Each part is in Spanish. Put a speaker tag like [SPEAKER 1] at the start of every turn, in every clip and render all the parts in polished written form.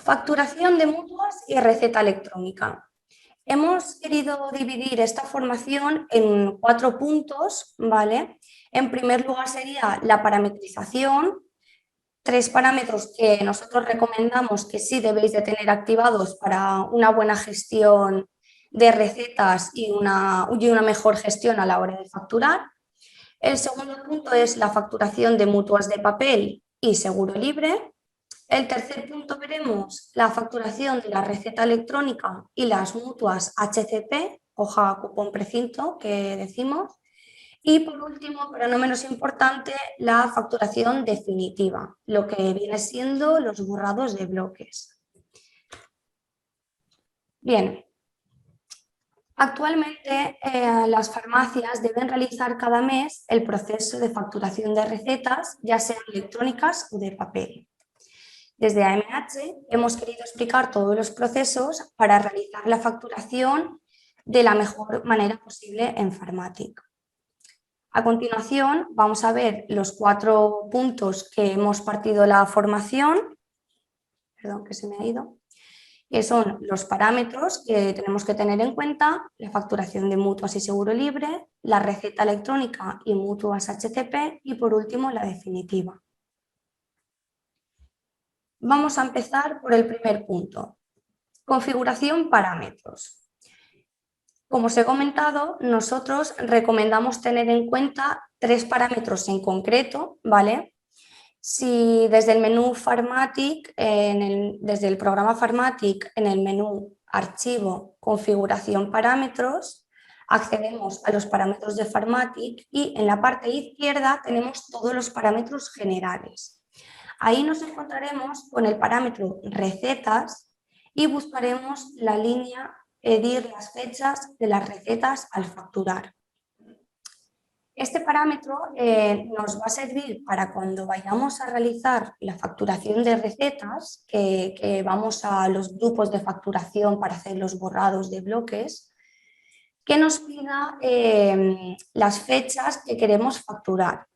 [SPEAKER 1] Facturación de mutuas y receta electrónica. Hemos querido dividir esta formación en 4 puntos, ¿vale? En primer lugar sería la parametrización, 3 parámetros que nosotros recomendamos que sí debéis de tener activados para una buena gestión de recetas y una mejor gestión a la hora de facturar. El segundo punto es la facturación de mutuas de papel y seguro libre. El tercer punto veremos la facturación de la receta electrónica y las mutuas HCP, hoja cupón precinto que decimos. Y por último, pero no menos importante, la facturación definitiva, lo que viene siendo los borrados de bloques. Bien, actualmente las farmacias deben realizar cada mes el proceso de facturación de recetas, ya sean electrónicas o de papel. Desde AMH hemos querido explicar todos los procesos para realizar la facturación de la mejor manera posible en Farmatic. A continuación vamos a ver los 4 puntos que hemos partido la formación, perdón que se me ha ido, que son los parámetros que tenemos que tener en cuenta, la facturación de mutuas y seguro libre, la receta electrónica y mutuas HCP y por último la definitiva. Vamos a empezar por el primer punto, configuración parámetros. Como os he comentado, nosotros recomendamos tener en cuenta 3 parámetros en concreto, ¿vale? Si desde el menú Farmatic, desde el programa Farmatic, en el menú Archivo, Configuración Parámetros, accedemos a los parámetros de Farmatic y en la parte izquierda tenemos todos los parámetros generales. Ahí nos encontraremos con el parámetro Recetas y buscaremos la línea Pedir las fechas de las recetas al facturar. Este parámetro nos va a servir para cuando vayamos a realizar la facturación de recetas, que vamos a los grupos de facturación para hacer los borrados de bloques, que nos pida las fechas que queremos facturar.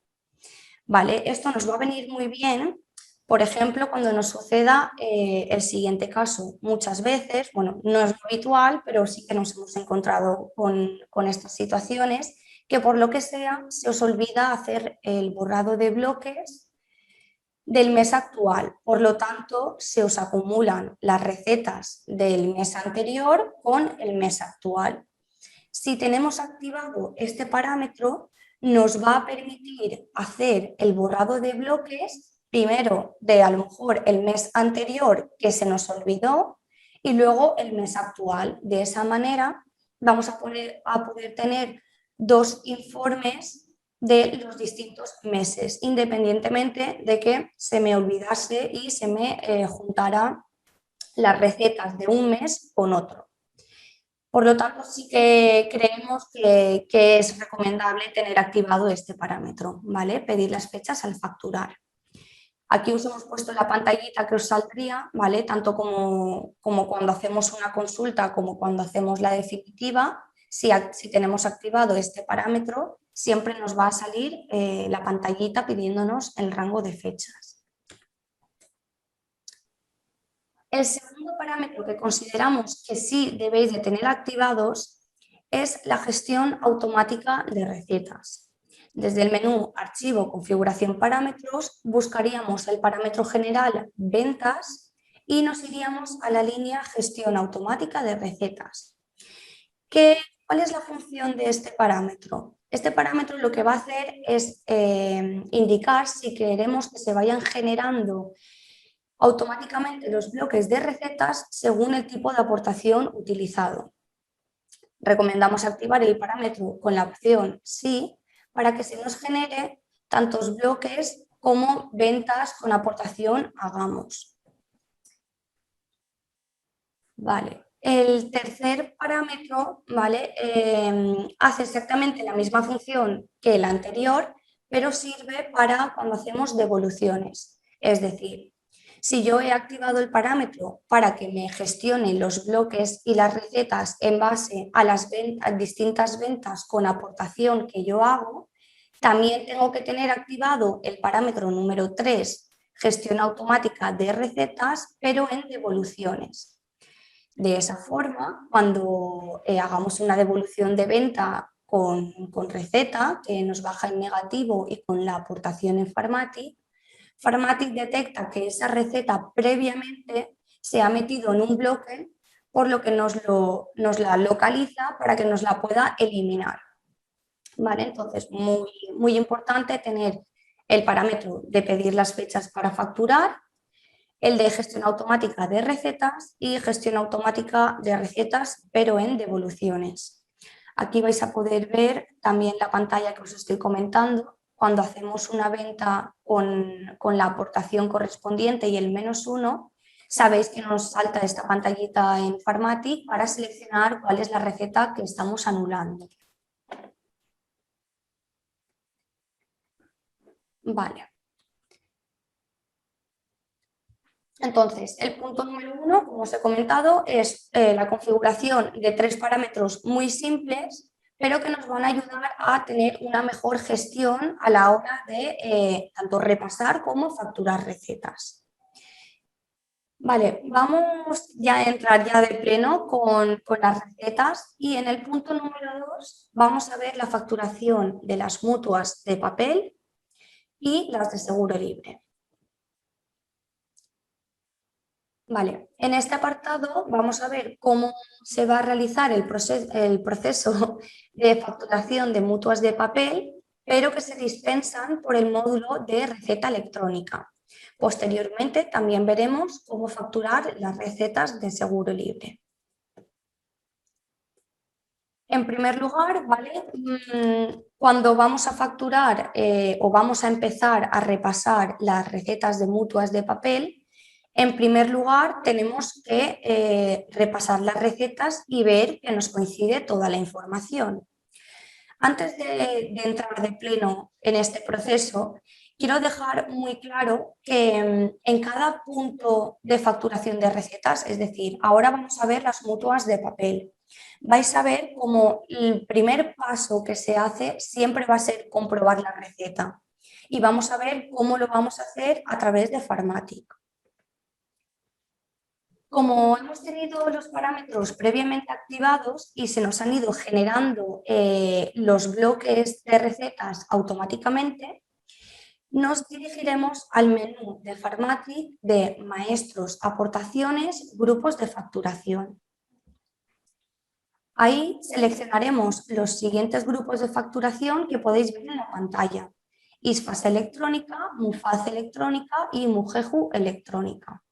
[SPEAKER 1] ¿Vale? Esto nos va a venir muy bien, por ejemplo, cuando nos suceda el siguiente caso. Muchas veces, bueno, no es habitual, pero sí que nos hemos encontrado con estas situaciones, que por lo que sea se os olvida hacer el borrado de bloques del mes actual. Por lo tanto, se os acumulan las recetas del mes anterior con el mes actual. Si tenemos activado este parámetro, nos va a permitir hacer el borrado de bloques, primero de a lo mejor el mes anterior que se nos olvidó y luego el mes actual. De esa manera vamos a poder tener 2 informes de los distintos meses, independientemente de que se me olvidase y se me juntara las recetas de un mes con otro. Por lo tanto, sí que creemos que es recomendable tener activado este parámetro, ¿vale? Pedir las fechas al facturar. Aquí os hemos puesto la pantallita que os saldría, ¿vale? Tanto como cuando hacemos una consulta como cuando hacemos la definitiva. Si tenemos activado este parámetro, siempre nos va a salir la pantallita pidiéndonos el rango de fechas. El segundo parámetro que consideramos que sí debéis de tener activados es la gestión automática de recetas. Desde el menú Archivo, Configuración Parámetros, buscaríamos el parámetro general Ventas y nos iríamos a la línea Gestión automática de recetas. ¿Cuál es la función de este parámetro? Este parámetro lo que va a hacer es indicar si queremos que se vayan generando automáticamente los bloques de recetas según el tipo de aportación utilizado. Recomendamos activar el parámetro con la opción sí para que se nos genere tantos bloques como ventas con aportación hagamos. Vale. El tercer parámetro, ¿vale? Hace exactamente la misma función que el anterior, pero sirve para cuando hacemos devoluciones. Es decir, si yo he activado el parámetro para que me gestione los bloques y las recetas en base a las distintas ventas con aportación que yo hago, también tengo que tener activado el parámetro número 3, gestión automática de recetas, pero en devoluciones. De esa forma, cuando hagamos una devolución de venta con receta, que nos baja en negativo y con la aportación en Farmatic, Farmatic detecta que esa receta previamente se ha metido en un bloque, por lo que nos la localiza para que nos la pueda eliminar. ¿Vale? Entonces, muy importante tener el parámetro de pedir las fechas para facturar, el de gestión automática de recetas y gestión automática de recetas, pero en devoluciones. Aquí vais a poder ver también la pantalla que os estoy comentando. Cuando hacemos una venta con la aportación correspondiente y el -1, sabéis que nos salta esta pantallita en Farmatic para seleccionar cuál es la receta que estamos anulando. Vale. Entonces, el punto número 1, como os he comentado, es la configuración de 3 parámetros muy simples, pero que nos van a ayudar a tener una mejor gestión a la hora de tanto repasar como facturar recetas. Vale, vamos ya a entrar ya de pleno con las recetas y en el punto número 2 vamos a ver la facturación de las mutuas de papel y las de seguro libre. Vale, en este apartado vamos a ver cómo se va a realizar el proceso de facturación de mutuas de papel, pero que se dispensan por el módulo de receta electrónica. Posteriormente también veremos cómo facturar las recetas de seguro libre. En primer lugar, ¿vale? Cuando vamos a facturar o vamos a empezar a repasar las recetas de mutuas de papel, en primer lugar, tenemos que repasar las recetas y ver que nos coincide toda la información. Antes de entrar de pleno en este proceso, quiero dejar muy claro que en cada punto de facturación de recetas, es decir, ahora vamos a ver las mutuas de papel, vais a ver como el primer paso que se hace siempre va a ser comprobar la receta y vamos a ver cómo lo vamos a hacer a través de Farmatic. Como hemos tenido los parámetros previamente activados y se nos han ido generando los bloques de recetas automáticamente, nos dirigiremos al menú de Farmatic de maestros, aportaciones, grupos de facturación. Ahí seleccionaremos los siguientes grupos de facturación que podéis ver en la pantalla: ISFAS electrónica, MUFAZ electrónica y MUGEJU electrónica.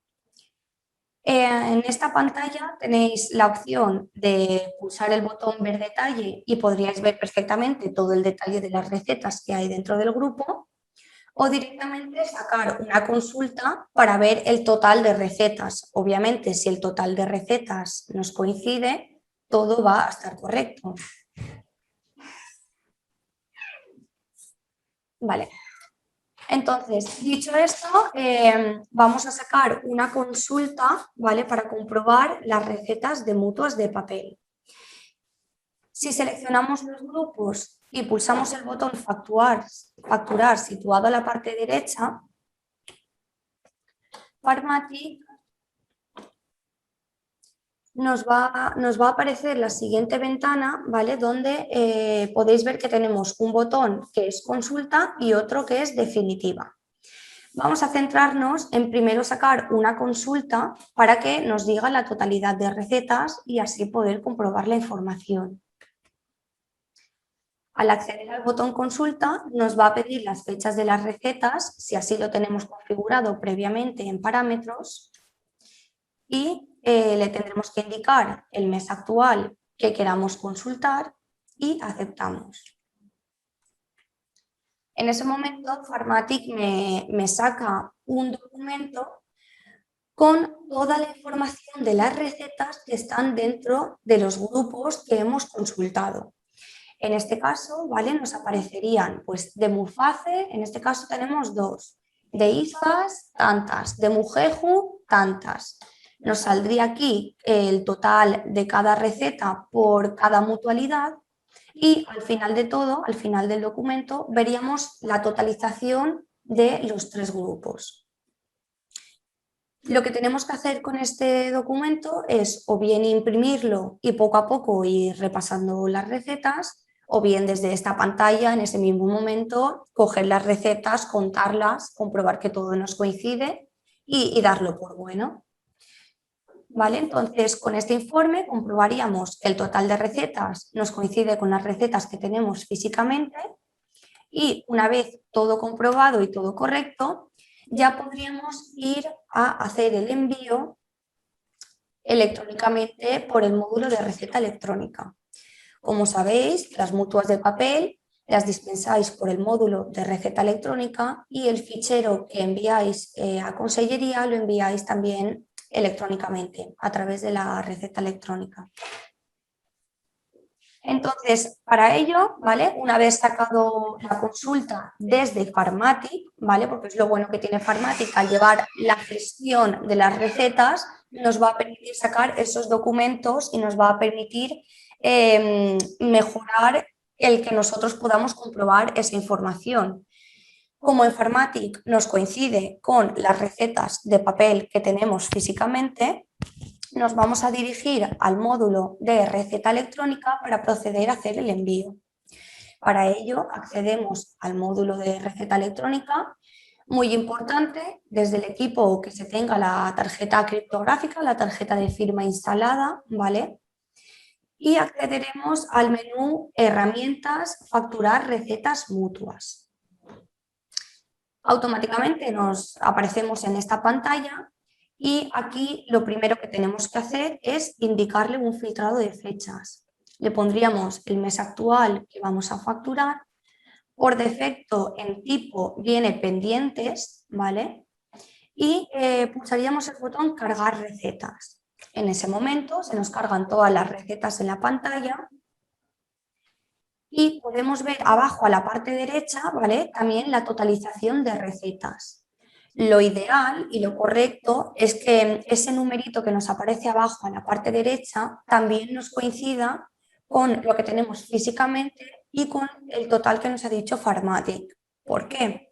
[SPEAKER 1] En esta pantalla tenéis la opción de pulsar el botón ver detalle y podríais ver perfectamente todo el detalle de las recetas que hay dentro del grupo, o directamente sacar una consulta para ver el total de recetas. Obviamente, si el total de recetas nos coincide, todo va a estar correcto. Vale. Entonces, dicho esto, vamos a sacar una consulta, ¿vale?, para comprobar las recetas de mutuas de papel. Si seleccionamos los grupos y pulsamos el botón facturar situado a la parte derecha, Farmatic nos va a aparecer la siguiente ventana, ¿vale?, donde podéis ver que tenemos un botón que es consulta y otro que es definitiva. Vamos a centrarnos en primero sacar una consulta para que nos diga la totalidad de recetas y así poder comprobar la información. Al acceder al botón consulta nos va a pedir las fechas de las recetas, si así lo tenemos configurado previamente en parámetros, y le tendremos que indicar el mes actual que queramos consultar y aceptamos. En ese momento Farmatic me saca un documento con toda la información de las recetas que están dentro de los grupos que hemos consultado. En este caso, ¿vale?, nos aparecerían pues de MUFACE, en este caso tenemos 2, de ISFAS tantas, de MUGEJU tantas. Nos saldría aquí el total de cada receta por cada mutualidad y al final de todo, al final del documento, veríamos la totalización de los 3 grupos. Lo que tenemos que hacer con este documento es o bien imprimirlo y poco a poco ir repasando las recetas, o bien desde esta pantalla, en ese mismo momento, coger las recetas, contarlas, comprobar que todo nos coincide y darlo por bueno. ¿Vale? Entonces, con este informe comprobaríamos que el total de recetas nos coincide con las recetas que tenemos físicamente y una vez todo comprobado y todo correcto, ya podríamos ir a hacer el envío electrónicamente por el módulo de receta electrónica. Como sabéis, las mutuas de papel las dispensáis por el módulo de receta electrónica y el fichero que enviáis a Consellería lo enviáis también electrónicamente a través de la receta electrónica. Entonces, para ello, ¿vale? Una vez sacado la consulta desde Farmatic, ¿vale? Porque es lo bueno que tiene Farmatic al llevar la gestión de las recetas, nos va a permitir sacar esos documentos y nos va a permitir mejorar el que nosotros podamos comprobar esa información. Como en Farmatic nos coincide con las recetas de papel que tenemos físicamente, nos vamos a dirigir al módulo de receta electrónica para proceder a hacer el envío. Para ello accedemos al módulo de receta electrónica. Muy importante, desde el equipo que se tenga la tarjeta criptográfica, la tarjeta de firma instalada, ¿vale? Y accederemos al menú Herramientas, Facturar recetas mutuas. Automáticamente nos aparecemos en esta pantalla y aquí lo primero que tenemos que hacer es indicarle un filtrado de fechas. Le pondríamos el mes actual que vamos a facturar. Por defecto en tipo viene pendientes, ¿vale? Y pulsaríamos el botón cargar recetas. En ese momento se nos cargan todas las recetas en la pantalla y podemos ver abajo a la parte derecha, ¿vale? También la totalización de recetas. Lo ideal y lo correcto es que ese numerito que nos aparece abajo a la parte derecha también nos coincida con lo que tenemos físicamente y con el total que nos ha dicho Farmatic. ¿Por qué?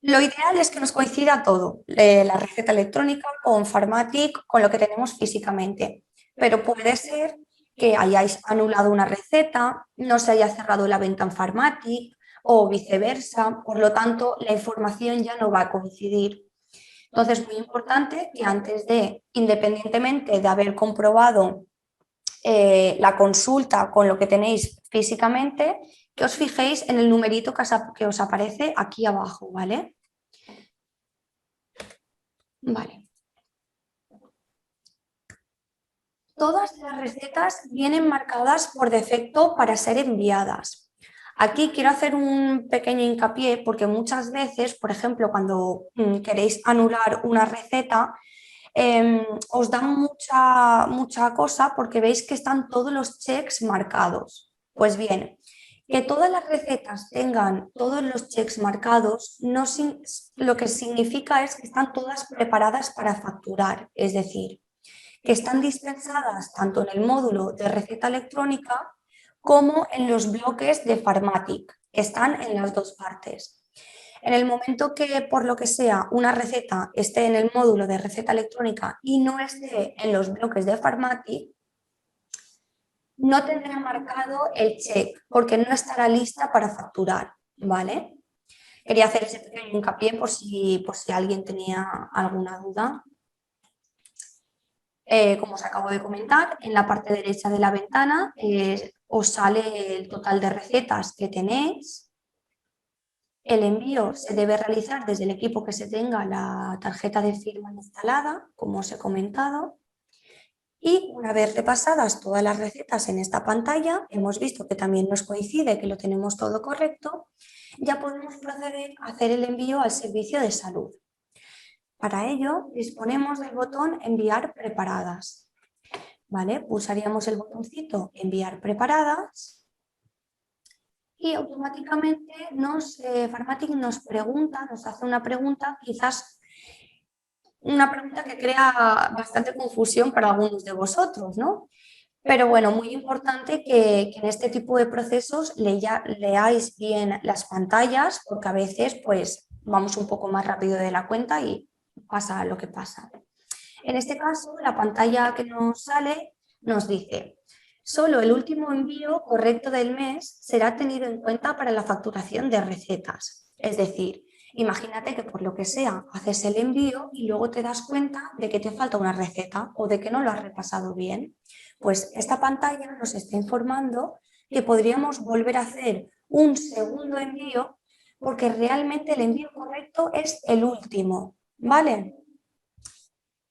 [SPEAKER 1] Lo ideal es que nos coincida todo, la receta electrónica con Farmatic, con lo que tenemos físicamente, pero puede ser que hayáis anulado una receta, no se haya cerrado la venta en Farmatic o viceversa, por lo tanto la información ya no va a coincidir. Entonces es muy importante que antes de, independientemente de haber comprobado la consulta con lo que tenéis físicamente, que os fijéis en el numerito que os aparece aquí abajo, ¿vale? Vale. Todas las recetas vienen marcadas por defecto para ser enviadas. Aquí quiero hacer un pequeño hincapié porque muchas veces, por ejemplo, cuando queréis anular una receta, os dan mucha cosa porque veis que están todos los checks marcados. Pues bien, que todas las recetas tengan todos los checks marcados, lo que significa es que están todas preparadas para facturar, es decir, que están dispensadas tanto en el módulo de receta electrónica como en los bloques de Farmatic, que están en las dos partes. En el momento que, por lo que sea, una receta esté en el módulo de receta electrónica y no esté en los bloques de Farmatic, no tendrá marcado el check porque no estará lista para facturar, ¿vale? Quería hacer ese pequeño hincapié por si alguien tenía alguna duda. Como os acabo de comentar, en la parte derecha de la ventana os sale el total de recetas que tenéis. El envío se debe realizar desde el equipo que se tenga la tarjeta de firma instalada, como os he comentado. Y una vez repasadas todas las recetas en esta pantalla, hemos visto que también nos coincide que lo tenemos todo correcto, ya podemos proceder a hacer el envío al servicio de salud. Para ello, disponemos del botón Enviar preparadas. ¿Vale? Pulsaríamos el botoncito Enviar preparadas y automáticamente Farmatic nos hace una pregunta, quizás una pregunta que crea bastante confusión para algunos de vosotros, ¿no? Pero bueno, muy importante que en este tipo de procesos leáis bien las pantallas porque a veces pues vamos un poco más rápido de la cuenta y pasa lo que pasa. En este caso, la pantalla que nos sale nos dice: solo el último envío correcto del mes será tenido en cuenta para la facturación de recetas. Es decir, imagínate que por lo que sea haces el envío y luego te das cuenta de que te falta una receta o de que no lo has repasado bien. Pues esta pantalla nos está informando que podríamos volver a hacer un segundo envío porque realmente el envío correcto es el último, ¿vale?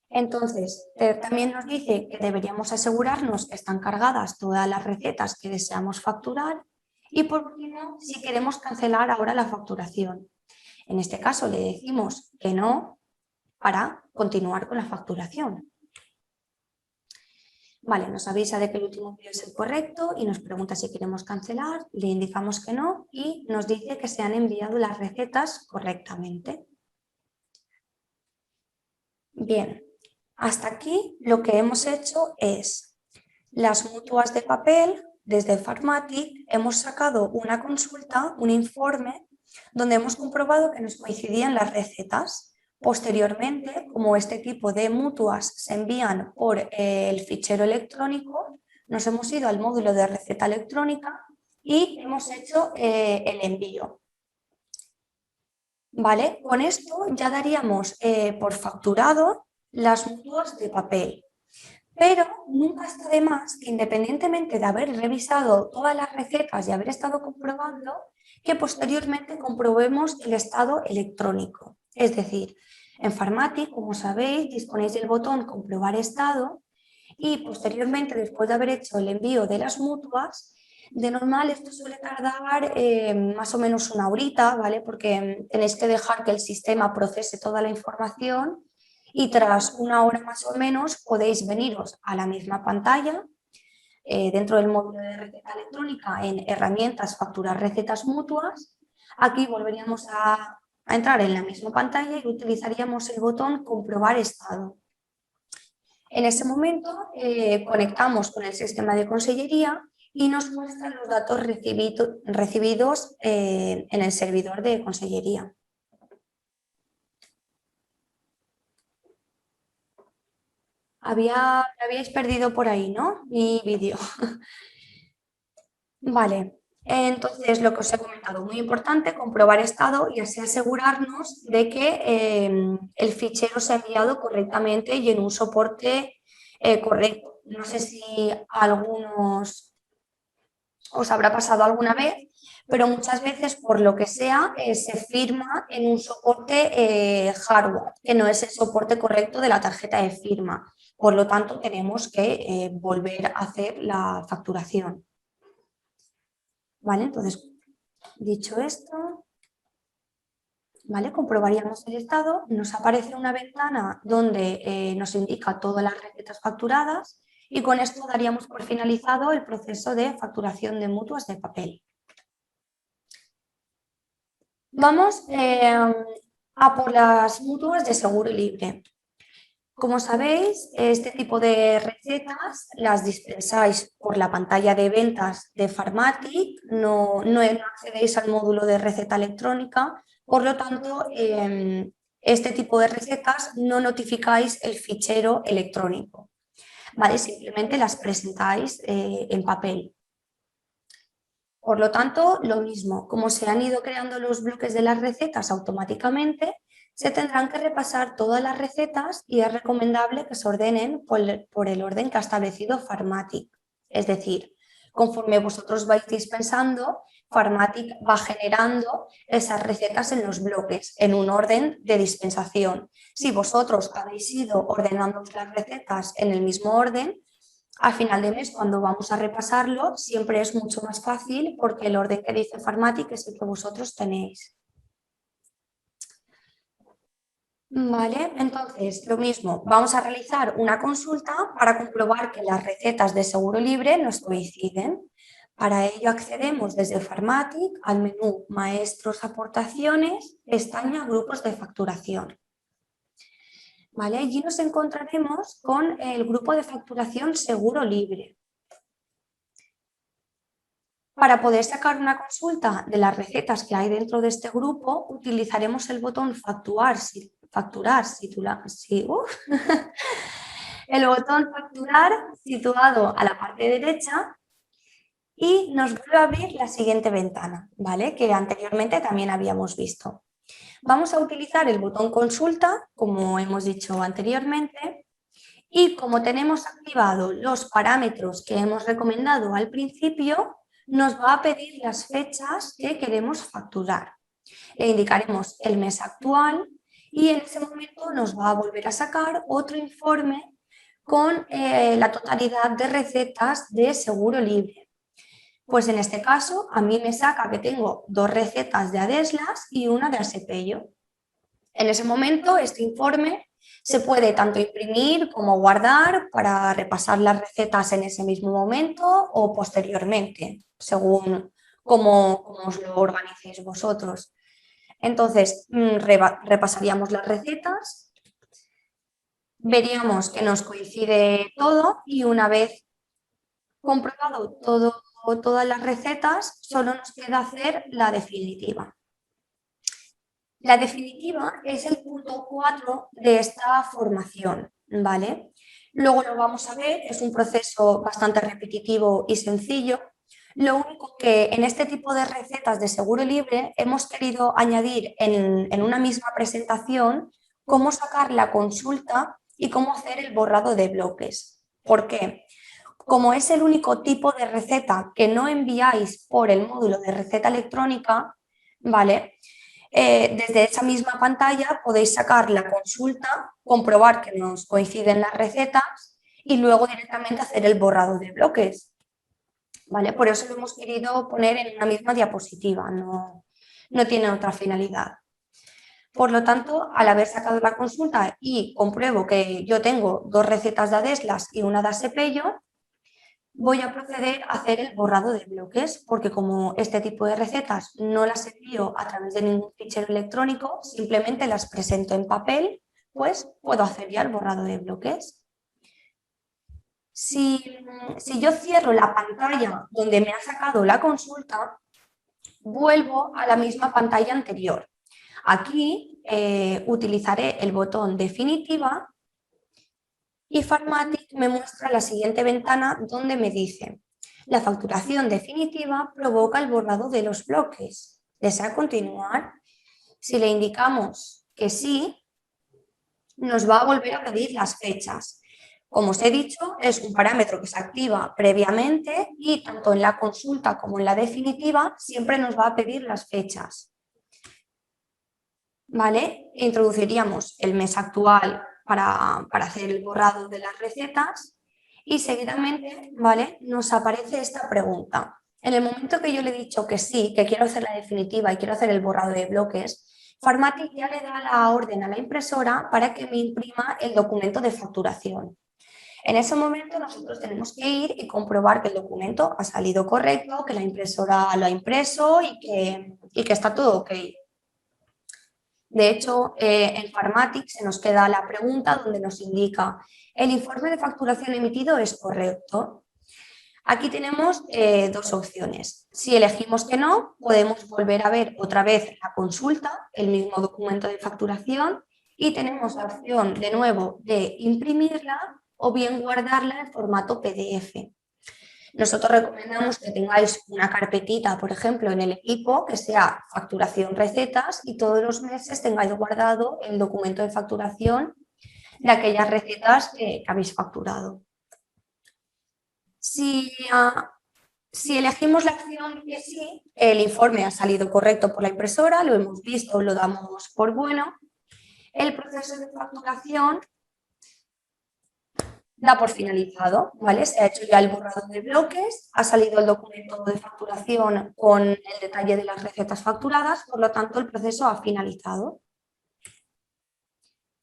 [SPEAKER 1] Entonces, también nos dice que deberíamos asegurarnos que están cargadas todas las recetas que deseamos facturar y por último, si queremos cancelar ahora la facturación. En este caso le decimos que no para continuar con la facturación. Vale, nos avisa de que el último envío es el correcto y nos pregunta si queremos cancelar, le indicamos que no y nos dice que se han enviado las recetas correctamente. Bien, hasta aquí lo que hemos hecho es las mutuas de papel. Desde Farmatic hemos sacado una consulta, un informe, donde hemos comprobado que nos coincidían las recetas. Posteriormente, como este tipo de mutuas se envían por el fichero electrónico, nos hemos ido al módulo de receta electrónica y hemos hecho el envío. ¿Vale? Con esto ya daríamos por facturado las mutuas de papel. Pero nunca está de más que, independientemente de haber revisado todas las recetas y haber estado comprobando, que posteriormente comprobemos el estado electrónico. Es decir, en Farmatic, como sabéis, disponéis del botón comprobar estado y posteriormente, después de haber hecho el envío de las mutuas, de normal esto suele tardar más o menos una horita, ¿vale? Porque tenéis que dejar que el sistema procese toda la información y tras una hora más o menos podéis veniros a la misma pantalla dentro del módulo de receta electrónica en herramientas, facturar recetas mutuas. Aquí volveríamos a entrar en la misma pantalla y utilizaríamos el botón comprobar estado. En ese momento conectamos con el sistema de consellería y nos muestran los datos recibidos en el servidor de consellería. Me habíais perdido por ahí, ¿no? Mi vídeo. Vale, entonces lo que os he comentado, muy importante, comprobar estado y así asegurarnos de que el fichero se ha enviado correctamente y en un soporte correcto. No sé si a algunos os habrá pasado alguna vez, pero muchas veces, por lo que sea, se firma en un soporte hardware, que no es el soporte correcto de la tarjeta de firma. Por lo tanto, tenemos que volver a hacer la facturación. ¿Vale? Entonces, dicho esto, ¿vale? Comprobaríamos el estado, nos aparece una ventana donde nos indica todas las recetas facturadas y con esto daríamos por finalizado el proceso de facturación de mutuas de papel. Vamos a por las mutuas de seguro libre. Como sabéis, este tipo de recetas las dispensáis por la pantalla de ventas de Farmatic, no accedéis al módulo de receta electrónica, por lo tanto, este tipo de recetas no notificáis el fichero electrónico, ¿vale? Simplemente las presentáis en papel. Por lo tanto, lo mismo, como se han ido creando los bloques de las recetas automáticamente, se tendrán que repasar todas las recetas y es recomendable que se ordenen por el orden que ha establecido Farmatic. Es decir, conforme vosotros vais dispensando, Farmatic va generando esas recetas en los bloques, en un orden de dispensación. Si vosotros habéis ido ordenando las recetas en el mismo orden, al final de mes, cuando vamos a repasarlo, siempre es mucho más fácil porque el orden que dice Farmatic es el que vosotros tenéis. Vale, entonces lo mismo, vamos a realizar una consulta para comprobar que las recetas de seguro libre nos coinciden. Para ello accedemos desde Farmatic al menú Maestros Aportaciones, pestaña Grupos de Facturación. ¿Vale? Allí nos encontraremos con el grupo de facturación seguro libre. Para poder sacar una consulta de las recetas que hay dentro de este grupo, utilizaremos el botón facturar, el botón facturar situado a la parte derecha y nos vuelve a abrir la siguiente ventana, ¿vale? Que anteriormente también habíamos visto. Vamos a utilizar el botón consulta, como hemos dicho anteriormente, y como tenemos activado los parámetros que hemos recomendado al principio, nos va a pedir las fechas que queremos facturar. Le indicaremos el mes actual y en ese momento nos va a volver a sacar otro informe con la totalidad de recetas de seguro libre. Pues en este caso a mí me saca que tengo 2 recetas de Adeslas y una de Asepello. En ese momento este informe se puede tanto imprimir como guardar para repasar las recetas en ese mismo momento o posteriormente, según cómo os lo organicéis vosotros. Entonces, repasaríamos las recetas, veríamos que nos coincide todo y una vez comprobado todas las recetas, solo nos queda hacer la definitiva. La definitiva es el punto 4 de esta formación, ¿vale? Luego lo vamos a ver, es un proceso bastante repetitivo y sencillo. Lo único que en este tipo de recetas de seguro libre hemos querido añadir en una misma presentación cómo sacar la consulta y cómo hacer el borrado de bloques. ¿Por qué? Como es el único tipo de receta que no enviáis por el módulo de receta electrónica, ¿vale? Desde esa misma pantalla podéis sacar la consulta, comprobar que nos coinciden las recetas y luego directamente hacer el borrado de bloques. ¿Vale? Por eso lo hemos querido poner en una misma diapositiva, no tiene otra finalidad. Por lo tanto, al haber sacado la consulta y compruebo que yo tengo 2 recetas de Adeslas y una de Asepello, voy a proceder a hacer el borrado de bloques, porque como este tipo de recetas no las envío a través de ningún fichero electrónico, simplemente las presento en papel, pues puedo hacer ya el borrado de bloques. Si yo cierro la pantalla donde me ha sacado la consulta, vuelvo a la misma pantalla anterior. Aquí utilizaré el botón definitiva y Farmatic me muestra la siguiente ventana donde me dice: la facturación definitiva provoca el borrado de los bloques. ¿Desea continuar? Si le indicamos que sí, nos va a volver a pedir las fechas. Como os he dicho, es un parámetro que se activa previamente y tanto en la consulta como en la definitiva siempre nos va a pedir las fechas. ¿Vale? Introduciríamos el mes actual para hacer el borrado de las recetas y seguidamente, ¿vale? Nos aparece esta pregunta. En el momento que yo le he dicho que sí, que quiero hacer la definitiva y quiero hacer el borrado de bloques, Farmatic ya le da la orden a la impresora para que me imprima el documento de facturación. En ese momento nosotros tenemos que ir y comprobar que el documento ha salido correcto, que la impresora lo ha impreso y que está todo ok. De hecho, en Farmatic se nos queda la pregunta donde nos indica: ¿el informe de facturación emitido es correcto? Aquí tenemos 2 opciones. Si elegimos que no, podemos volver a ver otra vez la consulta, el mismo documento de facturación, y tenemos la opción de nuevo de imprimirla o bien guardarla en formato PDF. Nosotros recomendamos que tengáis una carpetita, por ejemplo, en el equipo que sea facturación recetas y todos los meses tengáis guardado el documento de facturación de aquellas recetas que habéis facturado. Si elegimos la opción que sí, el informe ha salido correcto por la impresora, lo hemos visto, lo damos por bueno, el proceso de facturación da por finalizado, ¿vale? Se ha hecho ya el borrado de bloques, ha salido el documento de facturación con el detalle de las recetas facturadas, por lo tanto el proceso ha finalizado.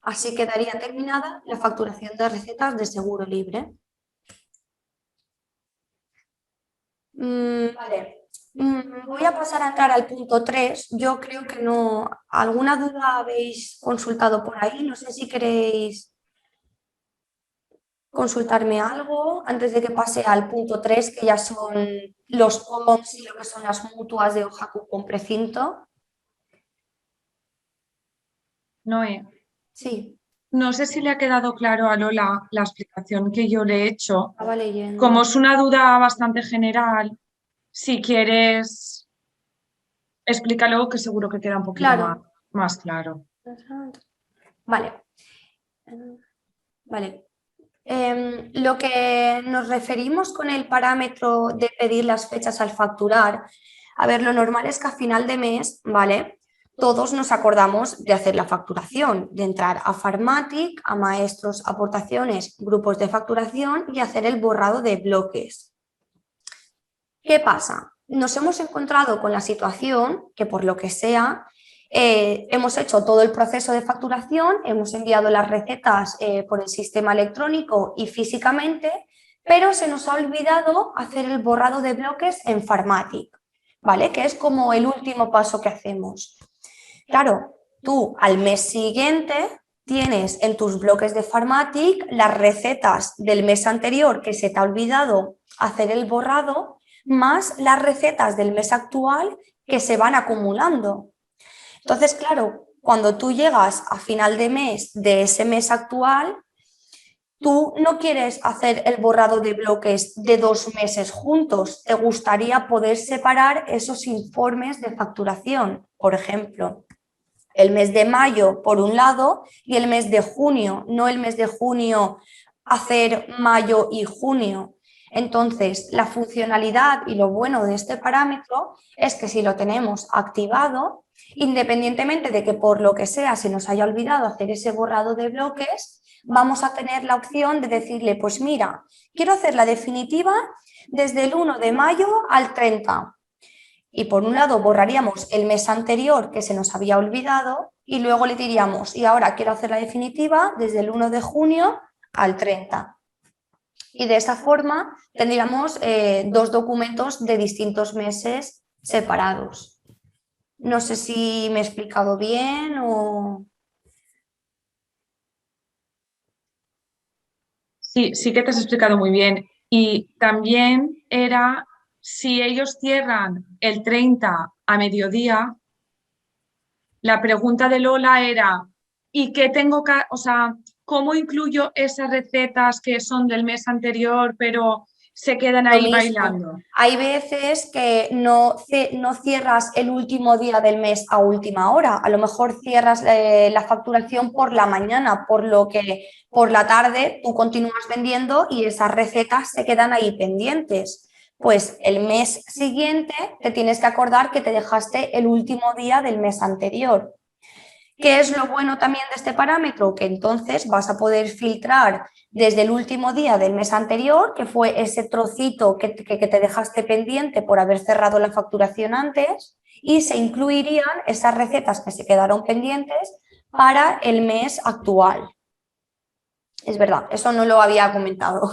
[SPEAKER 1] Así quedaría terminada la facturación de recetas de seguro libre. Vale, voy a pasar a entrar al punto 3. Yo creo que no. ¿Alguna duda habéis consultado por ahí? No sé si queréis consultarme algo antes de que pase al punto 3, que ya son los COMS y lo que son las mutuas de hoja con precinto.
[SPEAKER 2] Noé,
[SPEAKER 1] Sí,
[SPEAKER 2] No sé si le ha quedado claro a Lola la explicación que yo le he hecho.
[SPEAKER 1] estaba leyendo.
[SPEAKER 2] Como es una duda bastante general, si quieres, explícalo que seguro que queda un poquito más,
[SPEAKER 1] Claro.
[SPEAKER 2] más claro.
[SPEAKER 1] Vale. Vale. Lo que nos referimos con el parámetro de pedir las fechas al facturar, a ver, lo normal es que a final de mes, ¿vale? Todos nos acordamos de hacer la facturación, de entrar a Farmatic, a maestros, aportaciones, grupos de facturación y hacer el borrado de bloques. ¿Qué pasa? Nos hemos encontrado con la situación que por lo que sea hemos hecho todo el proceso de facturación, hemos enviado las recetas por el sistema electrónico y físicamente, pero se nos ha olvidado hacer el borrado de bloques en Farmatic, ¿vale? Que es como el último paso que hacemos. Claro, tú al mes siguiente tienes en tus bloques de Farmatic las recetas del mes anterior que se te ha olvidado hacer el borrado, más las recetas del mes actual que se van acumulando. Entonces, claro, cuando tú llegas a final de mes de ese mes actual, tú no quieres hacer el borrado de bloques de 2 meses juntos, te gustaría poder separar esos informes de facturación, por ejemplo el mes de mayo por un lado y el mes de junio, no el mes de junio hacer mayo y junio. Entonces, la funcionalidad y lo bueno de este parámetro es que si lo tenemos activado, independientemente de que por lo que sea se nos haya olvidado hacer ese borrado de bloques, vamos a tener la opción de decirle, pues mira, quiero hacer la definitiva desde el 1 de mayo al 30. Y por un lado borraríamos el mes anterior que se nos había olvidado y luego le diríamos, y ahora quiero hacer la definitiva desde el 1 de junio al 30. Y de esa forma tendríamos dos documentos de distintos meses separados. No sé si me he explicado bien o...
[SPEAKER 2] Sí, sí que te has explicado muy bien. Y también era, si ellos cierran el 30 a mediodía, la pregunta de Lola era, ¿y qué tengo que, o sea, cómo incluyo esas recetas que son del mes anterior, pero se quedan
[SPEAKER 1] Lo
[SPEAKER 2] ahí
[SPEAKER 1] mismo.
[SPEAKER 2] bailando?
[SPEAKER 1] Hay veces que no cierras el último día del mes a última hora. A lo mejor cierras la facturación por la mañana, por lo que por la tarde tú continúas vendiendo y esas recetas se quedan ahí pendientes. Pues el mes siguiente te tienes que acordar que te dejaste el último día del mes anterior. ¿Qué es lo bueno también de este parámetro? Que entonces vas a poder filtrar desde el último día del mes anterior, que fue ese trocito que te dejaste pendiente por haber cerrado la facturación antes, y se incluirían esas recetas que se quedaron pendientes para el mes actual. Es verdad, eso no lo había comentado.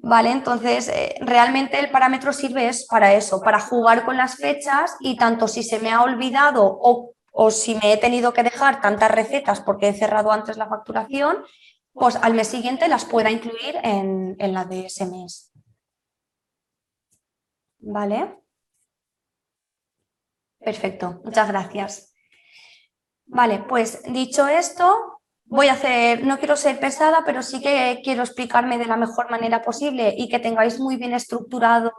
[SPEAKER 1] Vale, entonces realmente el parámetro sirve para eso, para jugar con las fechas y tanto si se me ha olvidado o si me he tenido que dejar tantas recetas porque he cerrado antes la facturación, pues al mes siguiente las pueda incluir en la de ese mes. Vale, perfecto, muchas gracias. Vale, pues dicho esto, voy a hacer, no quiero ser pesada, pero sí que quiero explicarme de la mejor manera posible y que tengáis muy bien estructurado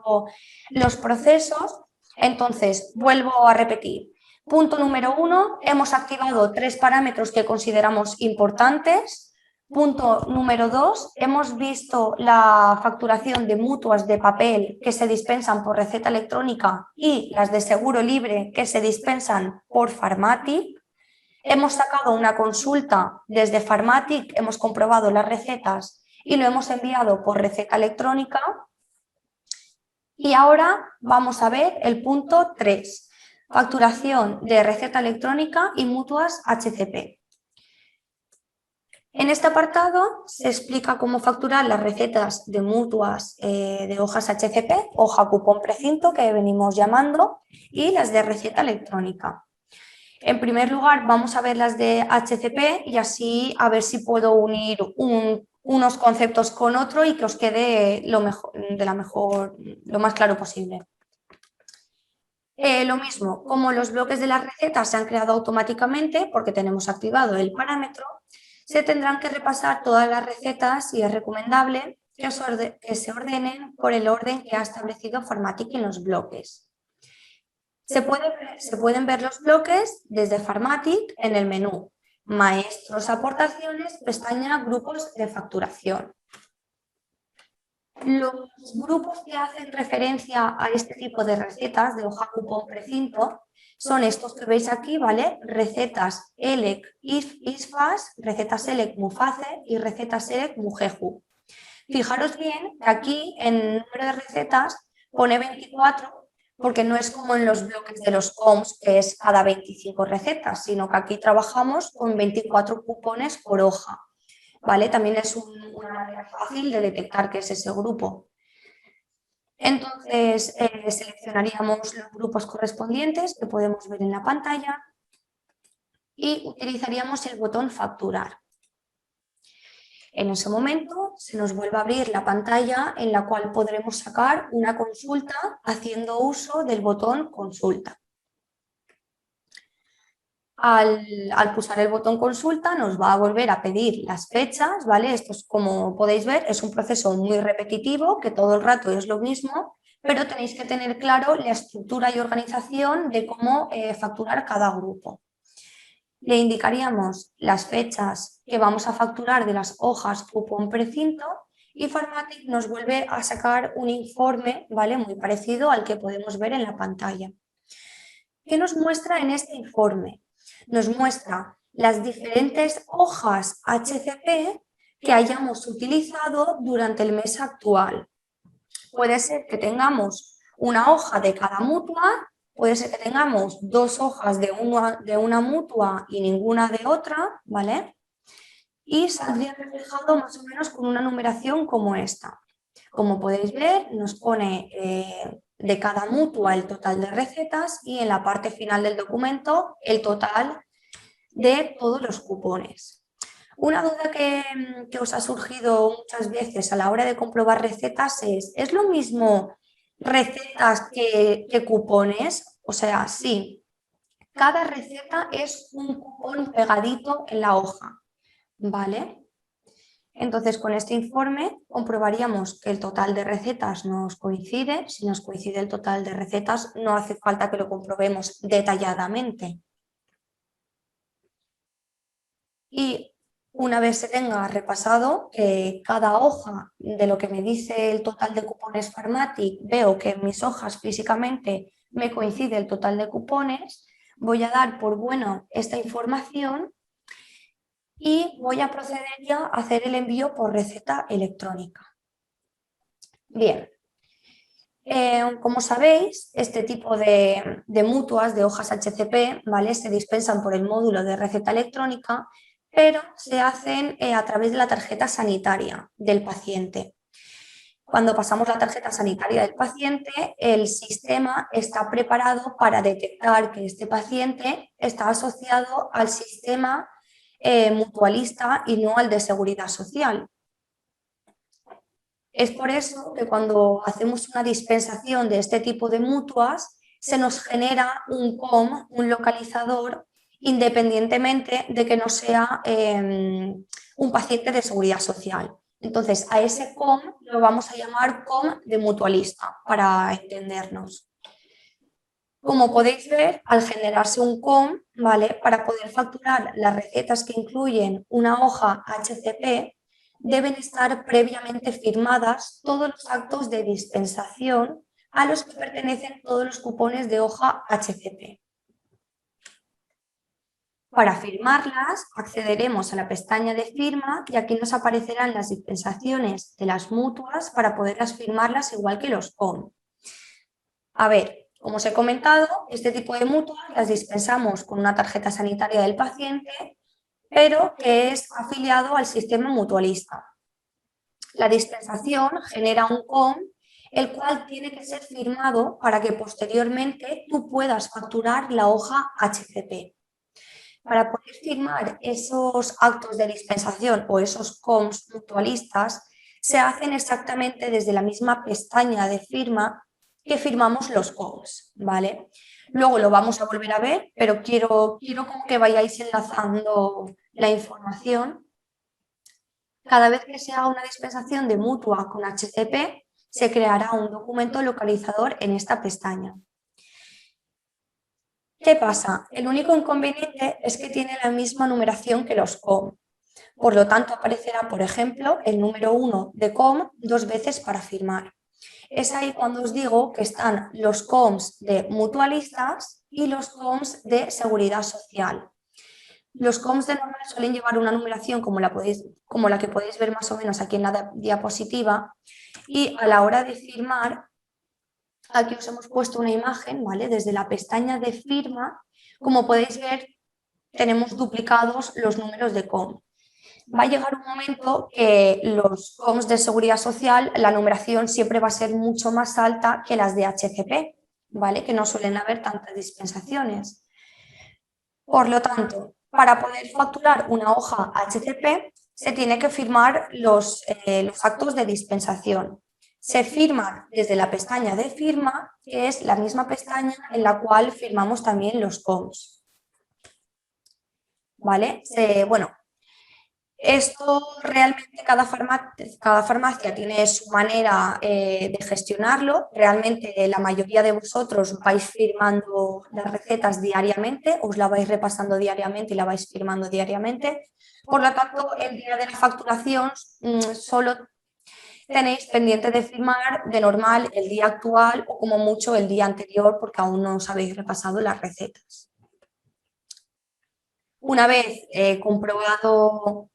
[SPEAKER 1] los procesos. Entonces, vuelvo a repetir. Punto número 1, hemos activado 3 parámetros que consideramos importantes. Punto número 2, hemos visto la facturación de mutuas de papel que se dispensan por receta electrónica y las de seguro libre que se dispensan por Farmatic. Hemos sacado una consulta desde Farmatic, hemos comprobado las recetas y lo hemos enviado por receta electrónica. Y ahora vamos a ver el punto 3, facturación de receta electrónica y mutuas HCP. En este apartado se explica cómo facturar las recetas de mutuas de hojas HCP, hoja cupón precinto que venimos llamando, y las de receta electrónica. En primer lugar, vamos a ver las de HCP y así a ver si puedo unir unos conceptos con otro y que os quede lo más claro posible. Lo mismo, como los bloques de las recetas se han creado automáticamente porque tenemos activado el parámetro, se tendrán que repasar todas las recetas y es recomendable que se ordenen por el orden que ha establecido Farmatic en los bloques. Se pueden ver los bloques desde Farmatic en el menú Maestros, aportaciones, pestaña Grupos de facturación. Los grupos que hacen referencia a este tipo de recetas de hoja cupón precinto son estos que veis aquí, ¿vale? Recetas ELEC ISFAS, recetas ELEC MUFACE y recetas ELEC MUJEJU. Fijaros bien que aquí en número de recetas pone 24 porque no es como en los bloques de los COMS que es cada 25 recetas, sino que aquí trabajamos con 24 cupones por hoja. ¿Vale? También es una manera fácil de detectar que es ese grupo. Entonces, seleccionaríamos los grupos correspondientes que podemos ver en la pantalla y utilizaríamos el botón Facturar. En ese momento se nos vuelve a abrir la pantalla en la cual podremos sacar una consulta haciendo uso del botón Consulta. Al pulsar el botón consulta nos va a volver a pedir las fechas, ¿vale? Esto es, como podéis ver, es un proceso muy repetitivo, que todo el rato es lo mismo, pero tenéis que tener claro la estructura y organización de cómo facturar cada grupo. Le indicaríamos las fechas que vamos a facturar de las hojas cupón precinto y Farmatic nos vuelve a sacar un informe, ¿vale? Muy parecido al que podemos ver en la pantalla. ¿Qué nos muestra en este informe? Nos muestra las diferentes hojas HCP que hayamos utilizado durante el mes actual. Puede ser que tengamos una hoja de cada mutua, puede ser que tengamos 2 hojas de una mutua y ninguna de otra, ¿vale? Y saldría reflejado más o menos con una numeración como esta. Como podéis ver, nos pone de cada mutua el total de recetas y en la parte final del documento el total de todos los cupones. Una duda que os ha surgido muchas veces a la hora de comprobar recetas ¿es lo mismo recetas que cupones? O sea, sí, cada receta es un cupón pegadito en la hoja, ¿vale? Entonces, con este informe comprobaríamos que el total de recetas nos coincide. Si nos coincide el total de recetas, no hace falta que lo comprobemos detalladamente. Y una vez se tenga repasado cada hoja de lo que me dice el total de cupones Farmatic, veo que en mis hojas físicamente me coincide el total de cupones, voy a dar por bueno esta información y voy a proceder ya a hacer el envío por receta electrónica. Bien, como sabéis, este tipo de mutuas de hojas HCP, ¿vale? Se dispensan por el módulo de receta electrónica, pero se hacen a través de la tarjeta sanitaria del paciente. Cuando pasamos la tarjeta sanitaria del paciente, el sistema está preparado para detectar que este paciente está asociado al sistema mutualista y no al de seguridad social. Es por eso que cuando hacemos una dispensación de este tipo de mutuas, se nos genera un COM, un localizador, independientemente de que no sea un paciente de seguridad social. Entonces, a ese COM lo vamos a llamar COM de mutualista, para entendernos. Como podéis ver, al generarse un COM, ¿vale? Para poder facturar las recetas que incluyen una hoja HCP, deben estar previamente firmadas todos los actos de dispensación a los que pertenecen todos los cupones de hoja HCP. Para firmarlas, accederemos a la pestaña de firma y aquí nos aparecerán las dispensaciones de las mutuas para poderlas firmarlas igual que los COM. A ver, como os he comentado, este tipo de mutuas las dispensamos con una tarjeta sanitaria del paciente, pero que es afiliado al sistema mutualista. La dispensación genera un COM, el cual tiene que ser firmado para que posteriormente tú puedas facturar la hoja HCP. Para poder firmar esos actos de dispensación o esos COMs mutualistas, se hacen exactamente desde la misma pestaña de firma que firmamos los COMs, ¿vale? Luego lo vamos a volver a ver, pero quiero como que vayáis enlazando la información. Cada vez que se haga una dispensación de mutua con HCP, se creará un documento localizador en esta pestaña. ¿Qué pasa? El único inconveniente es que tiene la misma numeración que los COM. Por lo tanto, aparecerá, por ejemplo, el número 1 de COM 2 veces para firmar. Es ahí cuando os digo que están los COMs de mutualistas y los COMs de seguridad social. Los COMs de normal suelen llevar una numeración como la que podéis ver más o menos aquí en la diapositiva, y a la hora de firmar, aquí os hemos puesto una imagen, ¿vale? Desde la pestaña de firma, como podéis ver, tenemos duplicados los números de COM. Va a llegar un momento que los COMs de seguridad social, la numeración siempre va a ser mucho más alta que las de HCP, ¿vale? Que no suelen haber tantas dispensaciones. Por lo tanto, para poder facturar una hoja HCP, se tiene que firmar los actos de dispensación. Se firman desde la pestaña de firma, que es la misma pestaña en la cual firmamos también los COMs. ¿Vale? Bueno, esto realmente cada farmacia tiene su manera de gestionarlo. Realmente la mayoría de vosotros vais firmando las recetas diariamente, os la vais repasando diariamente y la vais firmando diariamente. Por lo tanto, el día de la facturación solo tenéis pendiente de firmar de normal el día actual o como mucho el día anterior porque aún no os habéis repasado las recetas. Una vez comprobado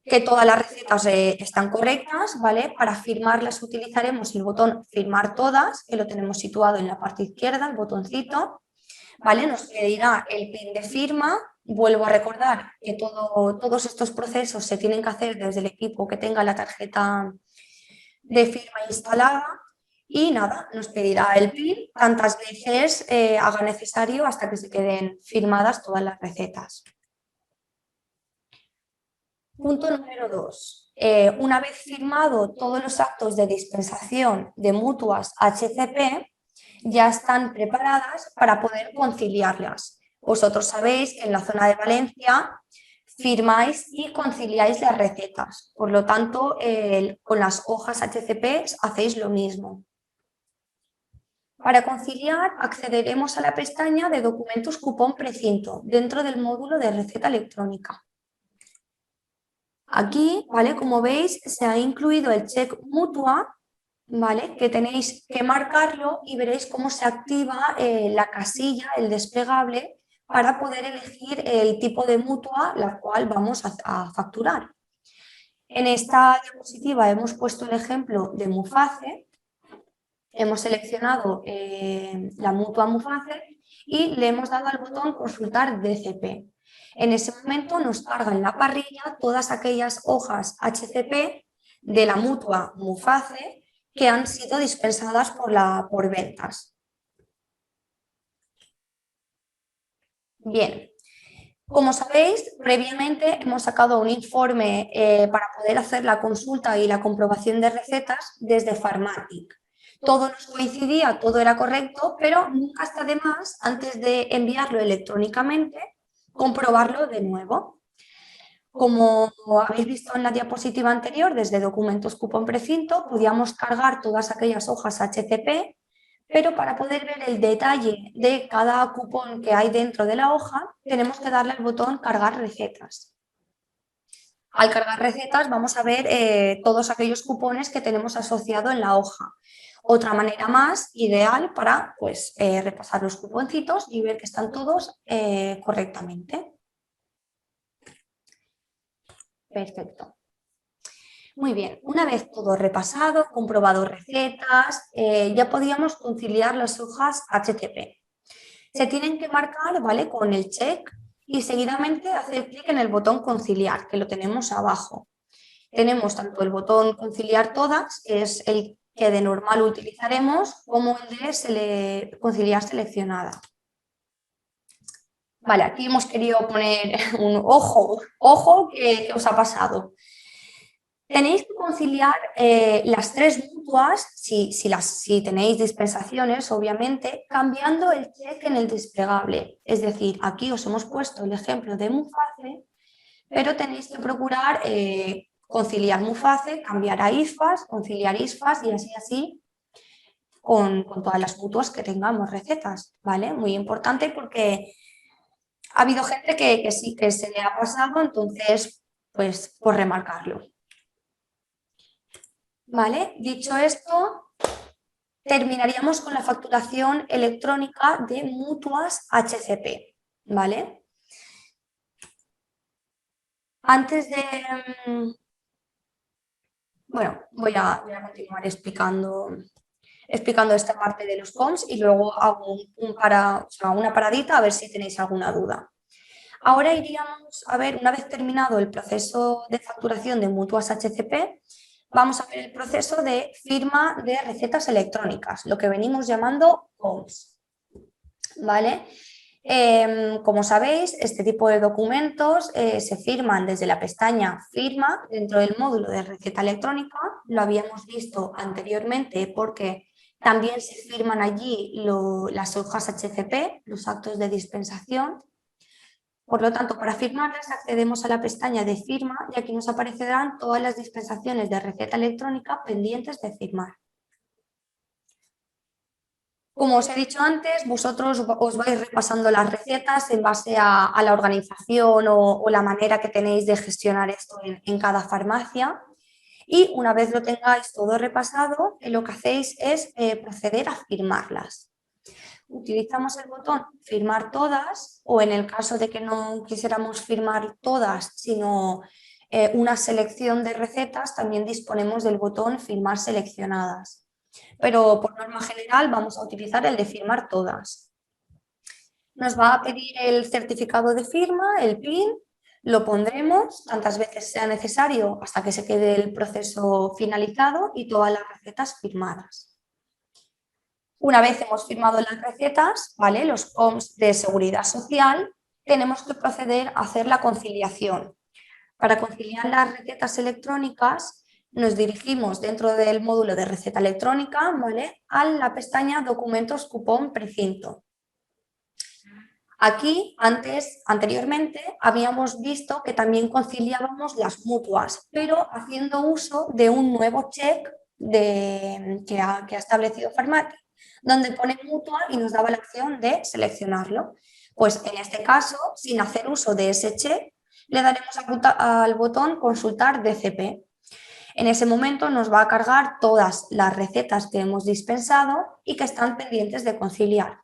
[SPEAKER 1] que todas las recetas están correctas, ¿vale? Para firmarlas utilizaremos el botón firmar todas, que lo tenemos situado en la parte izquierda, el botoncito, ¿vale? Nos pedirá el PIN de firma. Vuelvo a recordar que todos estos procesos se tienen que hacer desde el equipo que tenga la tarjeta de firma instalada y nada, nos pedirá el PIN tantas veces haga necesario hasta que se queden firmadas todas las recetas. Punto número 2. Una vez firmado todos los actos de dispensación de mutuas HCP, ya están preparadas para poder conciliarlas. Vosotros sabéis que en la zona de Valencia firmáis y conciliáis las recetas. Por lo tanto, con las hojas HCP hacéis lo mismo. Para conciliar, accederemos a la pestaña de documentos cupón precinto dentro del módulo de receta electrónica. Aquí, ¿vale? Como veis, se ha incluido el check mutua, ¿vale? Que tenéis que marcarlo y veréis cómo se activa la casilla, el desplegable, para poder elegir el tipo de mutua la cual vamos a facturar. En esta diapositiva hemos puesto el ejemplo de Muface, hemos seleccionado la mutua Muface y le hemos dado al botón consultar DCP. En ese momento nos carga en la parrilla todas aquellas hojas HCP de la mutua Muface que han sido dispensadas por ventas. Bien, como sabéis, previamente hemos sacado un informe para poder hacer la consulta y la comprobación de recetas desde Farmatic. Todo nos coincidía, todo era correcto, pero nunca está de más, antes de enviarlo electrónicamente, comprobarlo de nuevo. Como habéis visto en la diapositiva anterior, desde documentos cupón precinto podíamos cargar todas aquellas hojas HCP, pero para poder ver el detalle de cada cupón que hay dentro de la hoja, tenemos que darle al botón cargar recetas. Al cargar recetas vamos a ver todos aquellos cupones que tenemos asociado en la hoja. Otra manera más ideal para pues, repasar los cuponcitos y ver que están todos correctamente. Perfecto. Muy bien, una vez todo repasado, comprobado recetas, ya podíamos conciliar las hojas HCP. Se tienen que marcar, ¿vale? Con el check y seguidamente hacer clic en el botón conciliar, que lo tenemos abajo. Tenemos tanto el botón conciliar todas, que es el que de normal utilizaremos, como el de conciliar seleccionada. Vale, aquí hemos querido poner un ojo, ¿qué os ha pasado? Tenéis que conciliar las tres mutuas, si tenéis dispensaciones, obviamente, cambiando el check en el desplegable. Es decir, aquí os hemos puesto el ejemplo de Muface, pero tenéis que procurar conciliar Muface, cambiar a ISFAS, conciliar ISFAS y así con todas las mutuas que tengamos recetas, ¿vale? Muy importante porque ha habido gente que sí que se le ha pasado, entonces, pues, por remarcarlo. ¿Vale? Dicho esto, terminaríamos con la facturación electrónica de mutuas HCP, ¿vale? Antes de... Bueno, voy a continuar explicando esta parte de los COMS y luego hago una paradita a ver si tenéis alguna duda. Ahora iríamos a ver, una vez terminado el proceso de facturación de mutuas HCP, vamos a ver el proceso de firma de recetas electrónicas, lo que venimos llamando COMS. ¿Vale? Como sabéis, este tipo de documentos se firman desde la pestaña Firma dentro del módulo de receta electrónica. Lo habíamos visto anteriormente porque también se firman allí las hojas HCP, los actos de dispensación. Por lo tanto, para firmarlas accedemos a la pestaña de firma y aquí nos aparecerán todas las dispensaciones de receta electrónica pendientes de firmar. Como os he dicho antes, vosotros os vais repasando las recetas en base a la organización o la manera que tenéis de gestionar esto en cada farmacia. Y una vez lo tengáis todo repasado, lo que hacéis es proceder a firmarlas. Utilizamos el botón firmar todas o en el caso de que no quisiéramos firmar todas, sino una selección de recetas, también disponemos del botón firmar seleccionadas. Pero por norma general vamos a utilizar el de firmar todas. Nos va a pedir el certificado de firma, el PIN, lo pondremos tantas veces sea necesario hasta que se quede el proceso finalizado y todas las recetas firmadas. Una vez hemos firmado las recetas, ¿vale? Los COMS de seguridad social, tenemos que proceder a hacer la conciliación. Para conciliar las recetas electrónicas, nos dirigimos dentro del módulo de receta electrónica, ¿vale? A la pestaña Documentos Cupón Precinto. Aquí, anteriormente, habíamos visto que también conciliábamos las mutuas, pero haciendo uso de un nuevo check que ha establecido Farmatic, donde pone mutua y nos daba la opción de seleccionarlo. Pues en este caso, sin hacer uso de ese check, le daremos al botón Consultar DCP. En ese momento nos va a cargar todas las recetas que hemos dispensado y que están pendientes de conciliar.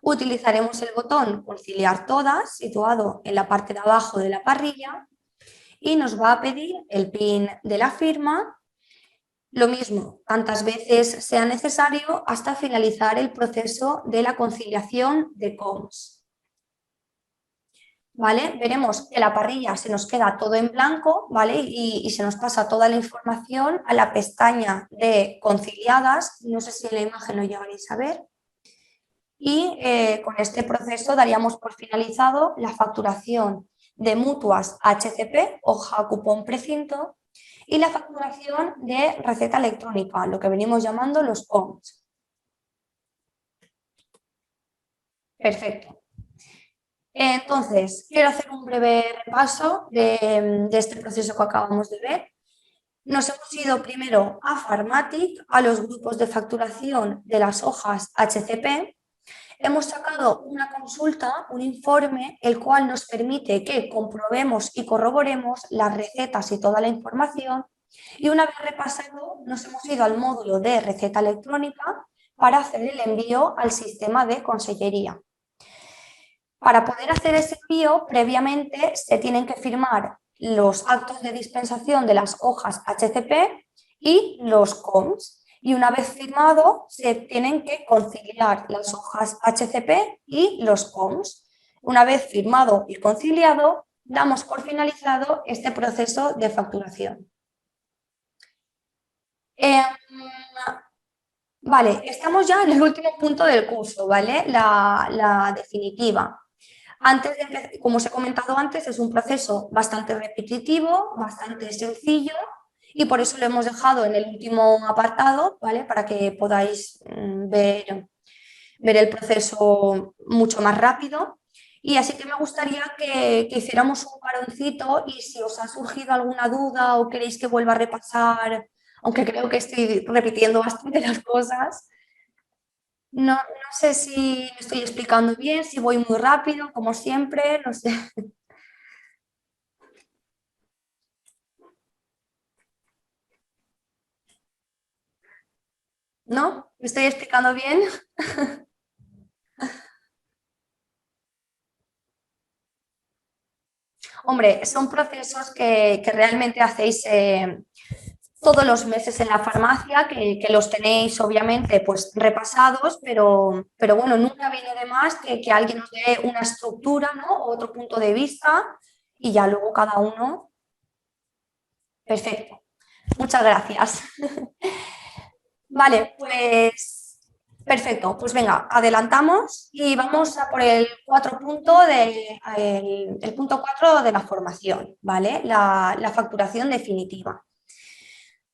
[SPEAKER 1] Utilizaremos el botón Conciliar todas, situado en la parte de abajo de la parrilla, y nos va a pedir el PIN de la firma. Lo mismo, tantas veces sea necesario hasta finalizar el proceso de la conciliación de COMS. ¿Vale? Veremos que la parrilla se nos queda todo en blanco, ¿vale? Y se nos pasa toda la información a la pestaña de conciliadas. No sé si en la imagen lo llegaréis a ver. Y con este proceso daríamos por finalizado la facturación de mutuas HCP, hoja cupón precinto, y la facturación de receta electrónica, lo que venimos llamando los COMS. Perfecto. Entonces, quiero hacer un breve repaso de este proceso que acabamos de ver. Nos hemos ido primero a Farmatic, a los grupos de facturación de las hojas HCP. Hemos sacado una consulta, un informe, el cual nos permite que comprobemos y corroboremos las recetas y toda la información. Y una vez repasado, nos hemos ido al módulo de receta electrónica para hacer el envío al sistema de consellería. Para poder hacer ese envío, previamente se tienen que firmar los actos de dispensación de las hojas HCP y los COMS. Y una vez firmado, se tienen que conciliar las hojas HCP y los COMS. Una vez firmado y conciliado, damos por finalizado este proceso de facturación. Vale, estamos ya en el último punto del curso, ¿vale? La definitiva. Como os he comentado antes, es un proceso bastante repetitivo, bastante sencillo y por eso lo hemos dejado en el último apartado, ¿vale? Para que podáis ver el proceso mucho más rápido. Y así que me gustaría que hiciéramos un paroncito y si os ha surgido alguna duda o queréis que vuelva a repasar, aunque creo que estoy repitiendo bastante las cosas, no sé si me estoy explicando bien, si voy muy rápido, como siempre, no sé. ¿No? ¿Me estoy explicando bien? Hombre, son procesos que realmente hacéis todos los meses en la farmacia, que los tenéis obviamente pues repasados, pero bueno, nunca viene de más que alguien nos dé una estructura, ¿no? Otro punto de vista y ya luego cada uno. Perfecto. Muchas gracias. Vale, pues perfecto. Pues venga, adelantamos y vamos a por el el punto 4 de la formación, ¿vale? La facturación definitiva.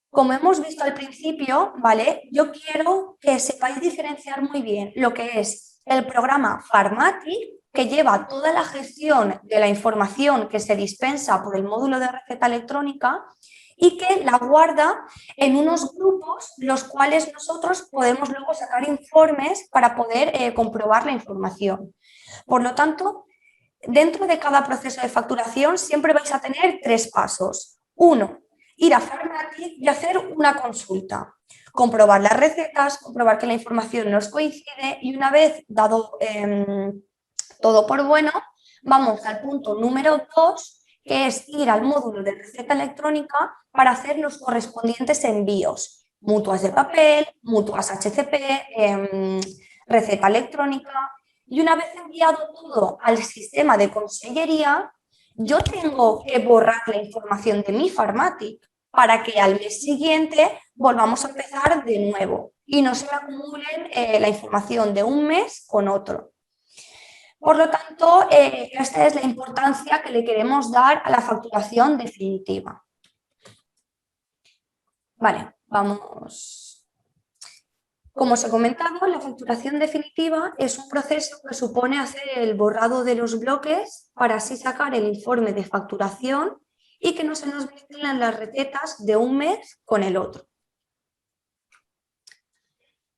[SPEAKER 1] Como hemos visto al principio, ¿vale? Yo quiero que sepáis diferenciar muy bien lo que es el programa Farmatic, que lleva toda la gestión de la información que se dispensa por el módulo de receta electrónica y que la guarda en unos grupos los cuales nosotros podemos luego sacar informes para poder comprobar la información. Por lo tanto, dentro de cada proceso de facturación siempre vais a tener tres pasos. Uno, ir a Farmatic y hacer una consulta, comprobar las recetas, comprobar que la información nos coincide y una vez dado todo por bueno, vamos al punto número 2, que es ir al módulo de receta electrónica para hacer los correspondientes envíos, mutuas de papel, mutuas HCP, receta electrónica. Y una vez enviado todo al sistema de consellería, yo tengo que borrar la información de mi Farmatic para que al mes siguiente volvamos a empezar de nuevo y no se me acumulen la información de un mes con otro. Por lo tanto, esta es la importancia que le queremos dar a la facturación definitiva. Vale, vamos. Como os he comentado, la facturación definitiva es un proceso que supone hacer el borrado de los bloques para así sacar el informe de facturación y que no se nos mezclen las recetas de un mes con el otro.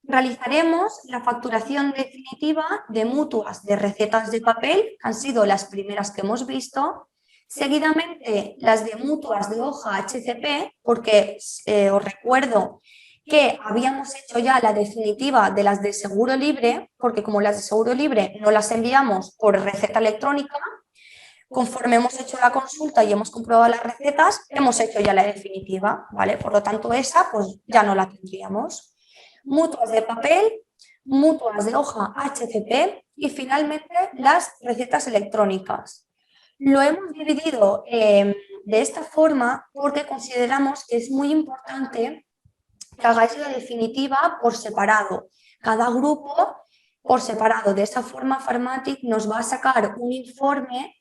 [SPEAKER 1] Realizaremos la facturación definitiva de mutuas de recetas de papel, que han sido las primeras que hemos visto, seguidamente las de mutuas de hoja HCP, porque os recuerdo que habíamos hecho ya la definitiva de las de seguro libre, porque como las de seguro libre no las enviamos por receta electrónica, conforme hemos hecho la consulta y hemos comprobado las recetas, hemos hecho ya la definitiva, ¿vale? Por lo tanto, esa pues ya no la tendríamos. Mutuas de papel, mutuas de hoja HCP y finalmente las recetas electrónicas. Lo hemos dividido de esta forma porque consideramos que es muy importante que hagáis la definitiva por separado. Cada grupo por separado. De esa forma, Farmatic nos va a sacar un informe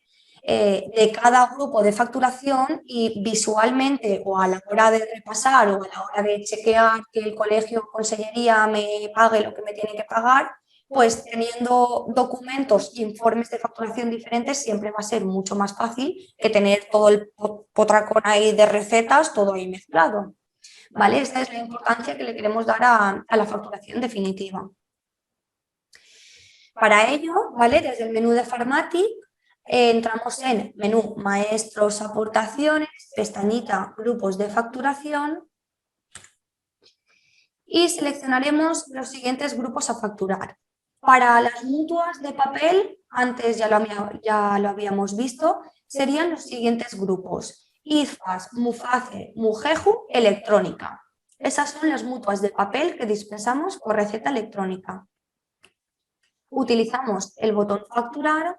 [SPEAKER 1] de cada grupo de facturación y visualmente o a la hora de repasar o a la hora de chequear que el colegio o consellería me pague lo que me tiene que pagar, pues teniendo documentos e informes de facturación diferentes siempre va a ser mucho más fácil que tener todo el potracón ahí de recetas, todo ahí mezclado. ¿Vale? Esta es la importancia que le queremos dar a la facturación definitiva. Para ello, ¿vale? Desde el menú de Farmatic entramos en menú maestros, aportaciones, pestañita grupos de facturación y seleccionaremos los siguientes grupos a facturar. Para las mutuas de papel, antes ya lo habíamos visto, serían los siguientes grupos: IFAS, Muface, Mujeju, Electrónica. Esas son las mutuas de papel que dispensamos por receta electrónica. Utilizamos el botón facturar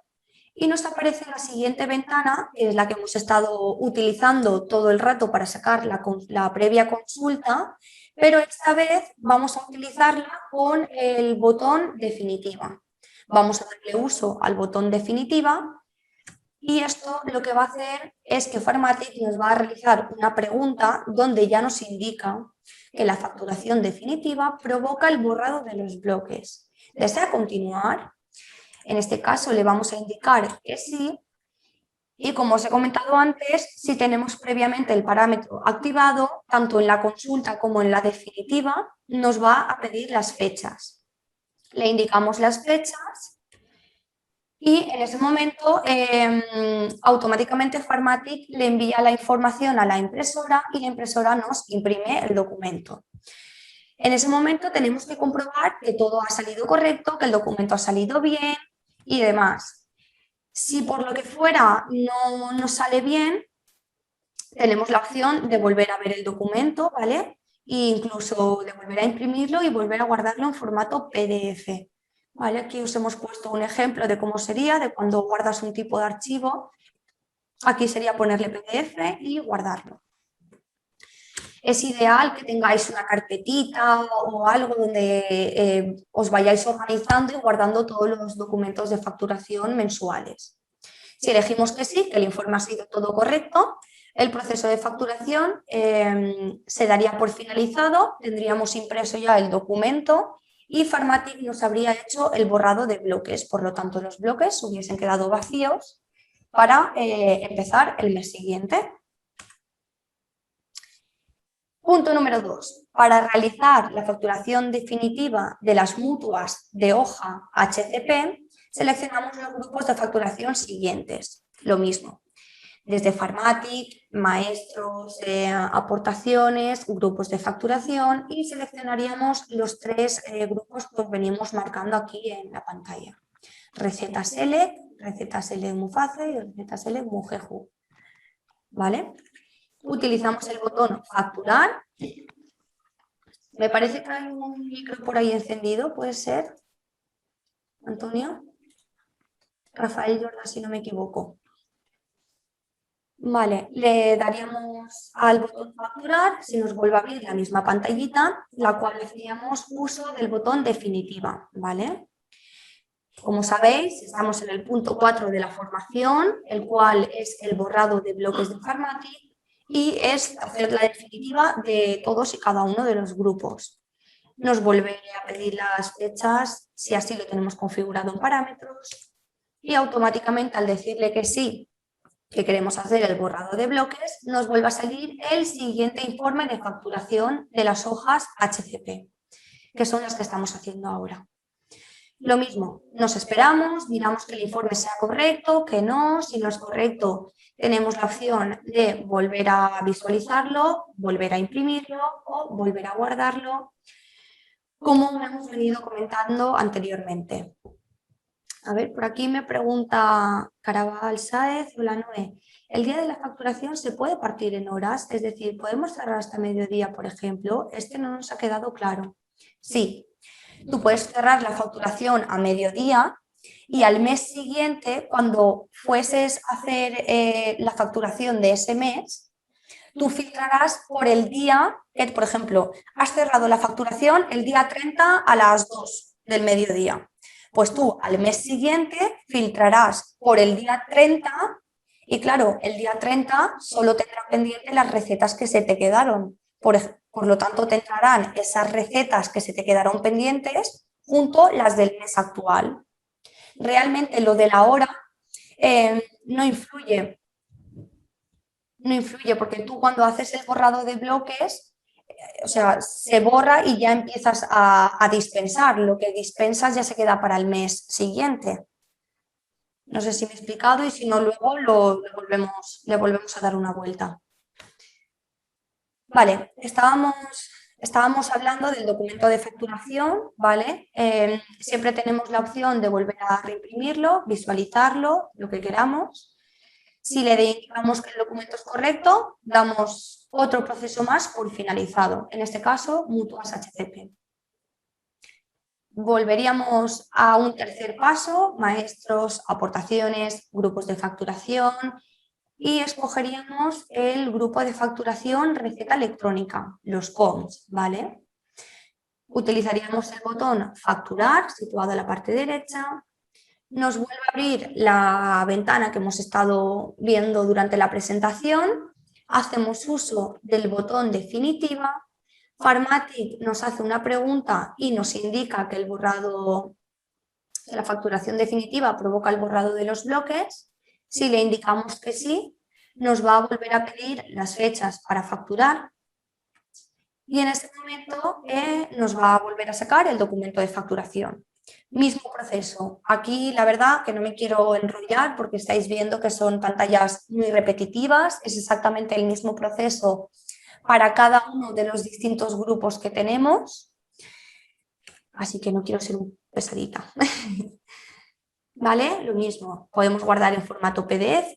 [SPEAKER 1] y nos aparece la siguiente ventana, que es la que hemos estado utilizando todo el rato para sacar la previa consulta, pero esta vez vamos a utilizarla con el botón definitiva. Vamos a darle uso al botón definitiva y esto lo que va a hacer es que Farmatic nos va a realizar una pregunta donde ya nos indica que la facturación definitiva provoca el borrado de los bloques. ¿Desea continuar? En este caso le vamos a indicar que sí. Y como os he comentado antes, si tenemos previamente el parámetro activado, tanto en la consulta como en la definitiva, nos va a pedir las fechas. Le indicamos las fechas y en ese momento automáticamente Farmatic le envía la información a la impresora y la impresora nos imprime el documento. En ese momento tenemos que comprobar que todo ha salido correcto, que el documento ha salido bien y demás. Si por lo que fuera no nos sale bien, tenemos la opción de volver a ver el documento, ¿vale? E incluso de volver a imprimirlo y volver a guardarlo en formato PDF. ¿Vale? Aquí os hemos puesto un ejemplo de cómo sería, de cuando guardas un tipo de archivo. Aquí sería ponerle PDF y guardarlo. Es ideal que tengáis una carpetita o algo donde os vayáis organizando y guardando todos los documentos de facturación mensuales. Si elegimos que sí, que el informe ha sido todo correcto, el proceso de facturación se daría por finalizado, tendríamos impreso ya el documento y Farmatic nos habría hecho el borrado de bloques. Por lo tanto, los bloques hubiesen quedado vacíos para empezar el mes siguiente. Punto número 2. Para realizar la facturación definitiva de las mutuas de hoja HCP, seleccionamos los grupos de facturación siguientes. Lo mismo, desde Farmatic, maestros, aportaciones, grupos de facturación y seleccionaríamos los 3 grupos que os venimos marcando aquí en la pantalla. Recetas Select, recetas Select Muface y recetas Select Mujeju. ¿Vale? Utilizamos el botón facturar. Me parece que hay un micro por ahí encendido, ¿puede ser? Antonio. Rafael Jordan, si no me equivoco. Vale, le daríamos al botón facturar, si nos vuelve a abrir la misma pantallita, la cual le haríamos uso del botón definitiva, ¿vale? Como sabéis, estamos en el punto 4 de la formación, el cual es el borrado de bloques de Farmatic y es hacer la definitiva de todos y cada uno de los grupos. Nos vuelve a pedir las fechas si así lo tenemos configurado en parámetros y automáticamente al decirle que sí, que queremos hacer el borrado de bloques, nos vuelve a salir el siguiente informe de facturación de las hojas HCP, que son las que estamos haciendo ahora. Lo mismo, nos esperamos, miramos que el informe sea correcto, que no, si no es correcto, tenemos la opción de volver a visualizarlo, volver a imprimirlo o volver a guardarlo, como hemos venido comentando anteriormente. A ver, por aquí me pregunta Caraval Sáez, hola Noé, ¿el día de la facturación se puede partir en horas? Es decir, ¿podemos cerrar hasta mediodía, por ejemplo? No nos ha quedado claro. Sí, tú puedes cerrar la facturación a mediodía y al mes siguiente, cuando fueses a hacer la facturación de ese mes, tú filtrarás por el día, por ejemplo, has cerrado la facturación el día 30 a las 2 del mediodía. Pues tú al mes siguiente filtrarás por el día 30 y claro, el día 30 solo tendrá pendiente las recetas que se te quedaron. Por lo tanto, te entrarán esas recetas que se te quedaron pendientes junto a las del mes actual. Realmente lo de la hora no influye. No influye porque tú cuando haces el borrado de bloques, o sea, se borra y ya empiezas a dispensar. Lo que dispensas ya se queda para el mes siguiente. No sé si me he explicado y si no, luego le volvemos a dar una vuelta. Vale, estábamos hablando del documento de facturación, ¿vale? Siempre tenemos la opción de volver a reimprimirlo, visualizarlo, lo que queramos. Si le indicamos que el documento es correcto, damos otro proceso más por finalizado, en este caso, mutuas HCP. Volveríamos a un tercer paso, maestros, aportaciones, grupos de facturación y escogeríamos el grupo de facturación receta electrónica, los COMS, ¿vale? Utilizaríamos el botón facturar situado en la parte derecha nos vuelve a abrir la ventana que hemos estado viendo durante la presentación, hacemos uso del botón definitiva, Farmatic nos hace una pregunta y nos indica que el borrado de la facturación definitiva provoca el borrado de los bloques. Si le indicamos que sí, nos va a volver a pedir las fechas para facturar y en este momento nos va a volver a sacar el documento de facturación. Mismo proceso. Aquí la verdad que no me quiero enrollar porque estáis viendo que son pantallas muy repetitivas, es exactamente el mismo proceso para cada uno de los distintos grupos que tenemos, así que no quiero ser un pesadita. ¿Vale? Lo mismo, podemos guardar en formato PDF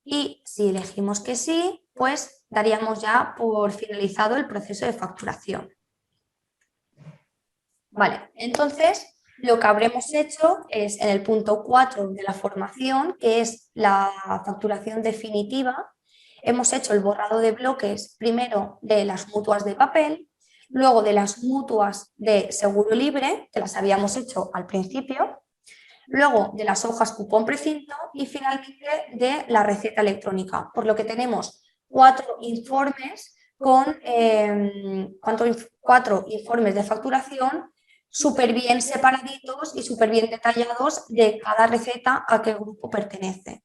[SPEAKER 1] y si elegimos que sí, pues daríamos ya por finalizado el proceso de facturación. Vale, entonces lo que habremos hecho es en el punto 4 de la formación, que es la facturación definitiva, hemos hecho el borrado de bloques primero de las mutuas de papel, luego de las mutuas de seguro libre, que las habíamos hecho al principio, luego de las hojas cupón precinto y finalmente de la receta electrónica, por lo que tenemos 4 informes con 4 informes de facturación súper bien separaditos y súper bien detallados de cada receta a qué grupo pertenece.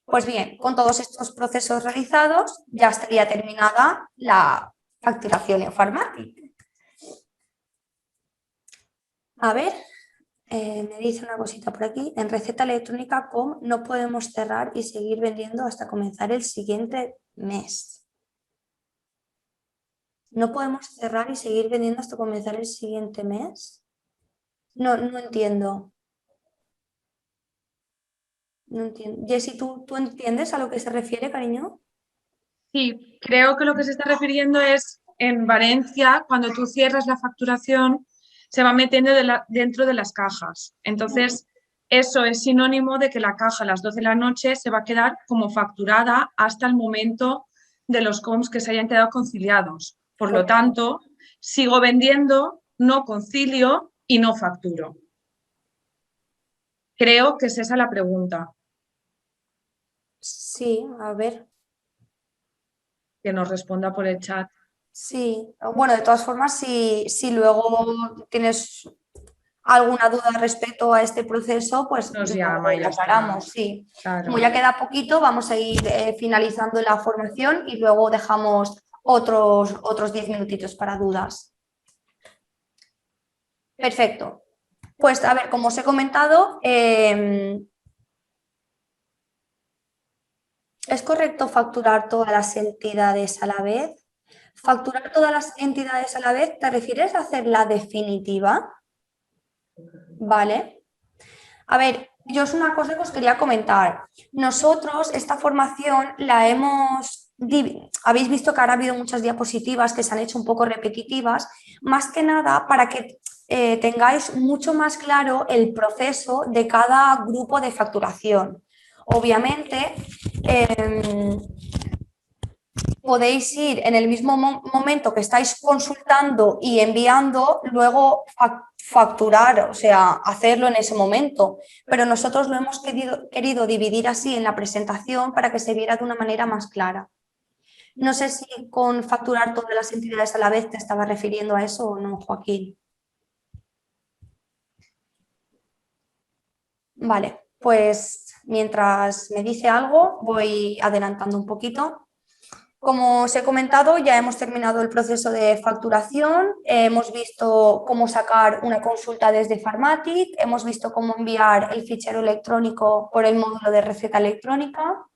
[SPEAKER 1] Pues bien, con todos estos procesos realizados ya estaría terminada la facturación en Farmatic. A ver, me dice una cosita por aquí. En receta electrónica com no podemos cerrar y seguir vendiendo hasta comenzar el siguiente mes. ¿No podemos cerrar y seguir vendiendo hasta comenzar el siguiente mes? No entiendo. No entiendo. Jessy, ¿tú entiendes a lo que se refiere, cariño?
[SPEAKER 2] Sí, creo que lo que se está refiriendo es en Valencia, cuando tú cierras la facturación, se va metiendo dentro de las cajas. Entonces, eso es sinónimo de que la caja a las 12 de la noche se va a quedar como facturada hasta el momento de los COMS que se hayan quedado conciliados. Por lo tanto, sigo vendiendo, no concilio y no facturo. Creo que es esa la pregunta.
[SPEAKER 1] Sí, a ver.
[SPEAKER 2] Que nos responda por el chat.
[SPEAKER 1] Sí, bueno, de todas formas, si luego tienes alguna duda respecto a este proceso, pues
[SPEAKER 2] Nos
[SPEAKER 1] lo
[SPEAKER 2] llama y la
[SPEAKER 1] aclaramos, sí.
[SPEAKER 2] Claro.
[SPEAKER 1] Como ya queda poquito, vamos a ir finalizando la formación y luego dejamos otros 10 minutitos para dudas. Perfecto. Pues a ver, como os he comentado, ¿es correcto facturar todas las entidades a la vez? ¿Facturar todas las entidades a la vez te refieres a hacer la definitiva? Vale. A ver, yo es una cosa que os quería comentar. Nosotros esta formación la habéis visto que ahora ha habido muchas diapositivas que se han hecho un poco repetitivas, más que nada para que tengáis mucho más claro el proceso de cada grupo de facturación. Obviamente, podéis ir en el mismo momento que estáis consultando y enviando, luego facturar, o sea, hacerlo en ese momento. Pero nosotros lo hemos querido dividir así en la presentación para que se viera de una manera más clara. No sé si con facturar todas las entidades a la vez te estabas refiriendo a eso o no, Joaquín. Vale, pues mientras me dice algo voy adelantando un poquito. Como os he comentado, ya hemos terminado el proceso de facturación, hemos visto cómo sacar una consulta desde Farmatic, hemos visto cómo enviar el fichero electrónico por el módulo de receta electrónica,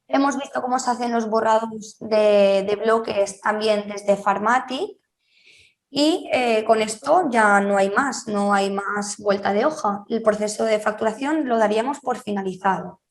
[SPEAKER 1] hemos visto cómo se hacen los borrados de bloques también desde Farmatic y con esto ya no hay más vuelta de hoja. El proceso de facturación lo daríamos por finalizado.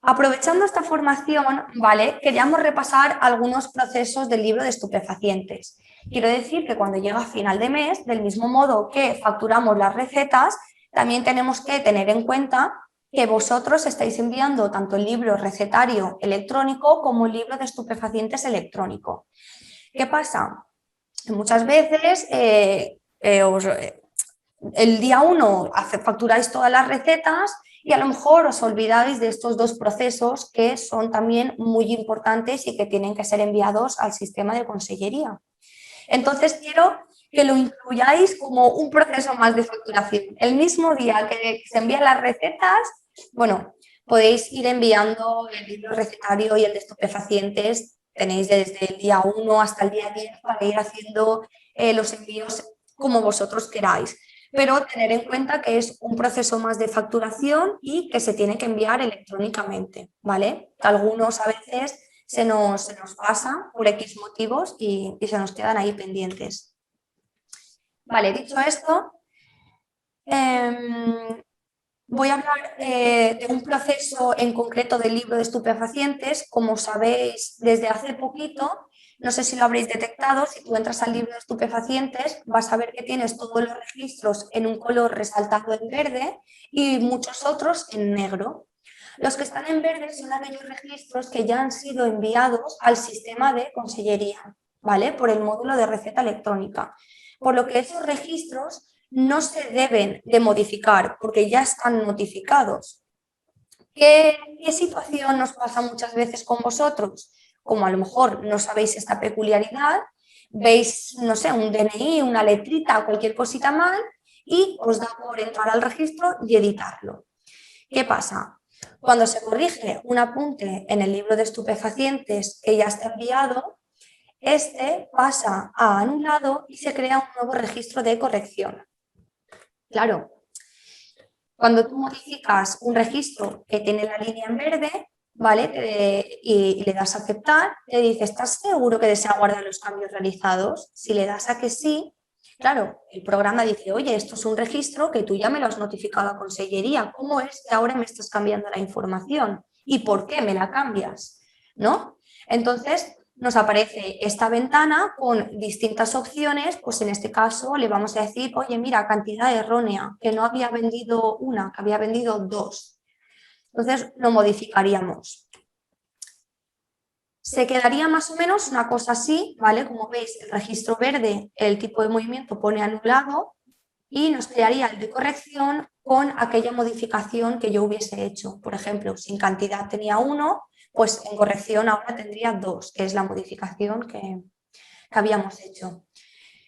[SPEAKER 1] Aprovechando esta formación, ¿vale? Queríamos repasar algunos procesos del libro de estupefacientes. Quiero decir que cuando llega a final de mes, del mismo modo que facturamos las recetas, también tenemos que tener en cuenta que vosotros estáis enviando tanto el libro recetario electrónico como el libro de estupefacientes electrónico. ¿Qué pasa? Muchas veces el día 1 facturáis todas las recetas y a lo mejor os olvidáis de estos dos procesos que son también muy importantes y que tienen que ser enviados al sistema de consellería. Entonces quiero que lo incluyáis como un proceso más de facturación. El mismo día que se envían las recetas, bueno, podéis ir enviando el libro recetario y el de estupefacientes. Tenéis desde el día 1 hasta el día 10 para ir haciendo los envíos como vosotros queráis. Pero tener en cuenta que es un proceso más de facturación y que se tiene que enviar electrónicamente, ¿vale? Algunos a veces se nos pasa por X motivos y se nos quedan ahí pendientes. Vale, dicho esto, voy a hablar de un proceso en concreto del libro de estupefacientes. Como sabéis, desde hace poquito, no sé si lo habréis detectado, si tú entras al libro de estupefacientes vas a ver que tienes todos los registros en un color resaltado en verde y muchos otros en negro. Los que están en verde son aquellos registros que ya han sido enviados al sistema de consellería, ¿vale? Por el módulo de receta electrónica. Por lo que esos registros no se deben de modificar porque ya están notificados. ¿Qué situación nos pasa muchas veces con vosotros? Como a lo mejor no sabéis esta peculiaridad, veis, no sé, un DNI, una letrita o cualquier cosita mal y os da por entrar al registro y editarlo. ¿Qué pasa? Cuando se corrige un apunte en el libro de estupefacientes que ya está enviado, este pasa a anulado y se crea un nuevo registro de corrección. Claro, cuando tú modificas un registro que tiene la línea en verde, ¿vale? Y le das a aceptar, te dice, ¿estás seguro que desea guardar los cambios realizados? Si le das a que sí, claro, el programa dice, oye, esto es un registro que tú ya me lo has notificado a consellería, ¿cómo es que ahora me estás cambiando la información? ¿Y por qué me la cambias? ¿No? Entonces, nos aparece esta ventana con distintas opciones, pues en este caso le vamos a decir, oye, mira, cantidad errónea, que no había vendido una, que había vendido dos. Entonces lo modificaríamos. Se quedaría más o menos una cosa así, ¿vale? Como veis, el registro verde, el tipo de movimiento pone anulado y nos quedaría el de corrección con aquella modificación que yo hubiese hecho. Por ejemplo, si en cantidad tenía 1, pues en corrección ahora tendría 2, que es la modificación que habíamos hecho.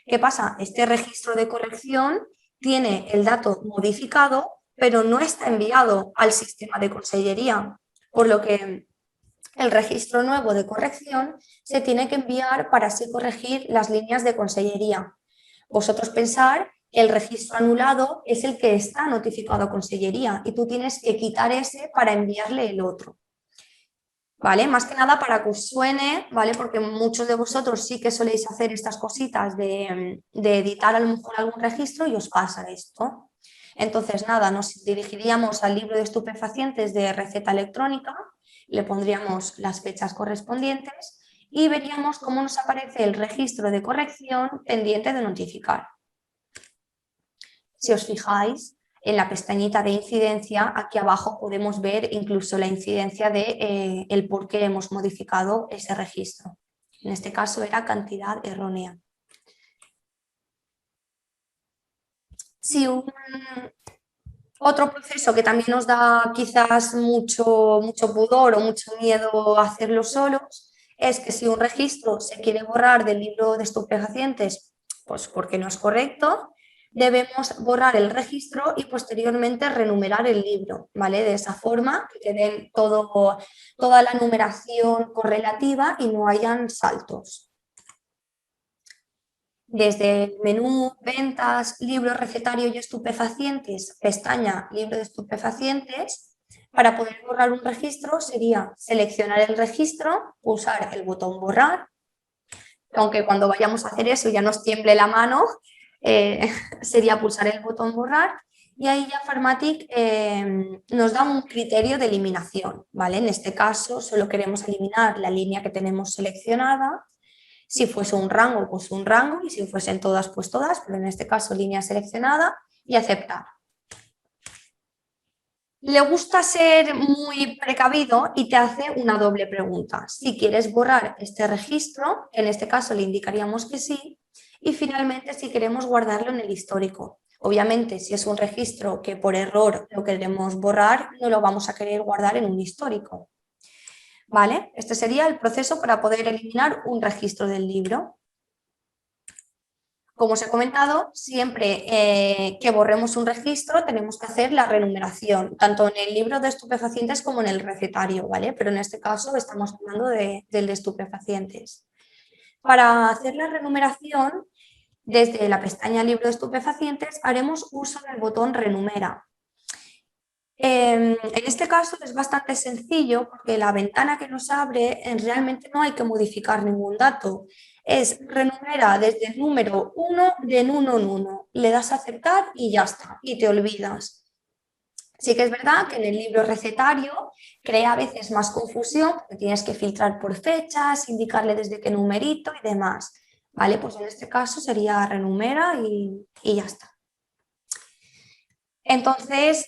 [SPEAKER 1] ¿Qué pasa? Este registro de corrección tiene el dato modificado, pero no está enviado al sistema de consellería, por lo que el registro nuevo de corrección se tiene que enviar para así corregir las líneas de consellería. Vosotros pensar que el registro anulado es el que está notificado a consellería y tú tienes que quitar ese para enviarle el otro. ¿Vale? Más que nada para que os suene, ¿vale? Porque muchos de vosotros sí que soléis hacer estas cositas de editar a lo mejor algún registro y os pasa esto. Entonces, nada, nos dirigiríamos al libro de estupefacientes de receta electrónica, le pondríamos las fechas correspondientes y veríamos cómo nos aparece el registro de corrección pendiente de notificar. Si os fijáis, en la pestañita de incidencia, aquí abajo podemos ver incluso la incidencia de el por qué hemos modificado ese registro. En este caso era cantidad errónea. Si otro proceso que también nos da quizás mucho pudor o mucho miedo a hacerlo solos es que si un registro se quiere borrar del libro de estupefacientes, pues porque no es correcto, debemos borrar el registro y posteriormente renumerar el libro, ¿vale? De esa forma que quede toda la numeración correlativa y no hayan saltos. Desde el menú Ventas, Libro recetario y estupefacientes, pestaña Libro de estupefacientes, para poder borrar un registro sería seleccionar el registro, pulsar el botón borrar, aunque cuando vayamos a hacer eso ya nos tiemble la mano, sería pulsar el botón borrar y ahí ya Pharmatic nos da un criterio de eliminación, ¿vale? En este caso solo queremos eliminar la línea que tenemos seleccionada. Si fuese un rango, pues un rango, y si fuesen todas, pues todas, pero en este caso línea seleccionada y aceptar. Le gusta ser muy precavido y te hace una doble pregunta. Si quieres borrar este registro, en este caso le indicaríamos que sí, y finalmente si queremos guardarlo en el histórico. Obviamente, si es un registro que por error lo queremos borrar, no lo vamos a querer guardar en un histórico. ¿Vale? Este sería el proceso para poder eliminar un registro del libro. Como os he comentado, siempre que borremos un registro tenemos que hacer la renumeración, tanto en el libro de estupefacientes como en el recetario, ¿vale? Pero en este caso estamos hablando del de estupefacientes. Para hacer la renumeración, desde la pestaña Libro de estupefacientes haremos uso del botón Renumera. En este caso es bastante sencillo porque la ventana que nos abre realmente no hay que modificar ningún dato. Es renumera desde el número 1 de en uno en uno. Le das a aceptar y ya está, y te olvidas. Sí que es verdad que en el libro recetario crea a veces más confusión porque tienes que filtrar por fechas, indicarle desde qué numerito y demás. ¿Vale? Pues en este caso sería renumera y ya está. Entonces,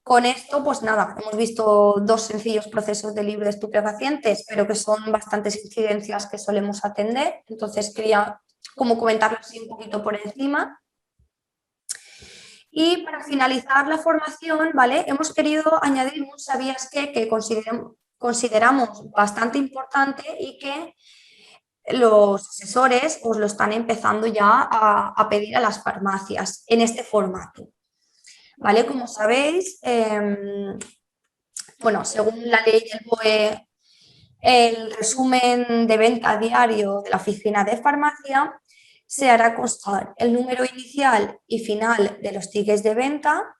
[SPEAKER 1] con esto, pues nada, hemos visto dos sencillos procesos de libro de estupefacientes, pero que son bastantes incidencias que solemos atender. Entonces, quería como comentarlo así un poquito por encima. Y para finalizar la formación, ¿vale? Hemos querido añadir un sabías que consideramos bastante importante y que los asesores os lo están empezando ya a pedir a las farmacias en este formato. ¿Vale? Como sabéis, bueno, según la ley del BOE, el resumen de venta diario de la oficina de farmacia se hará constar el número inicial y final de los tickets de venta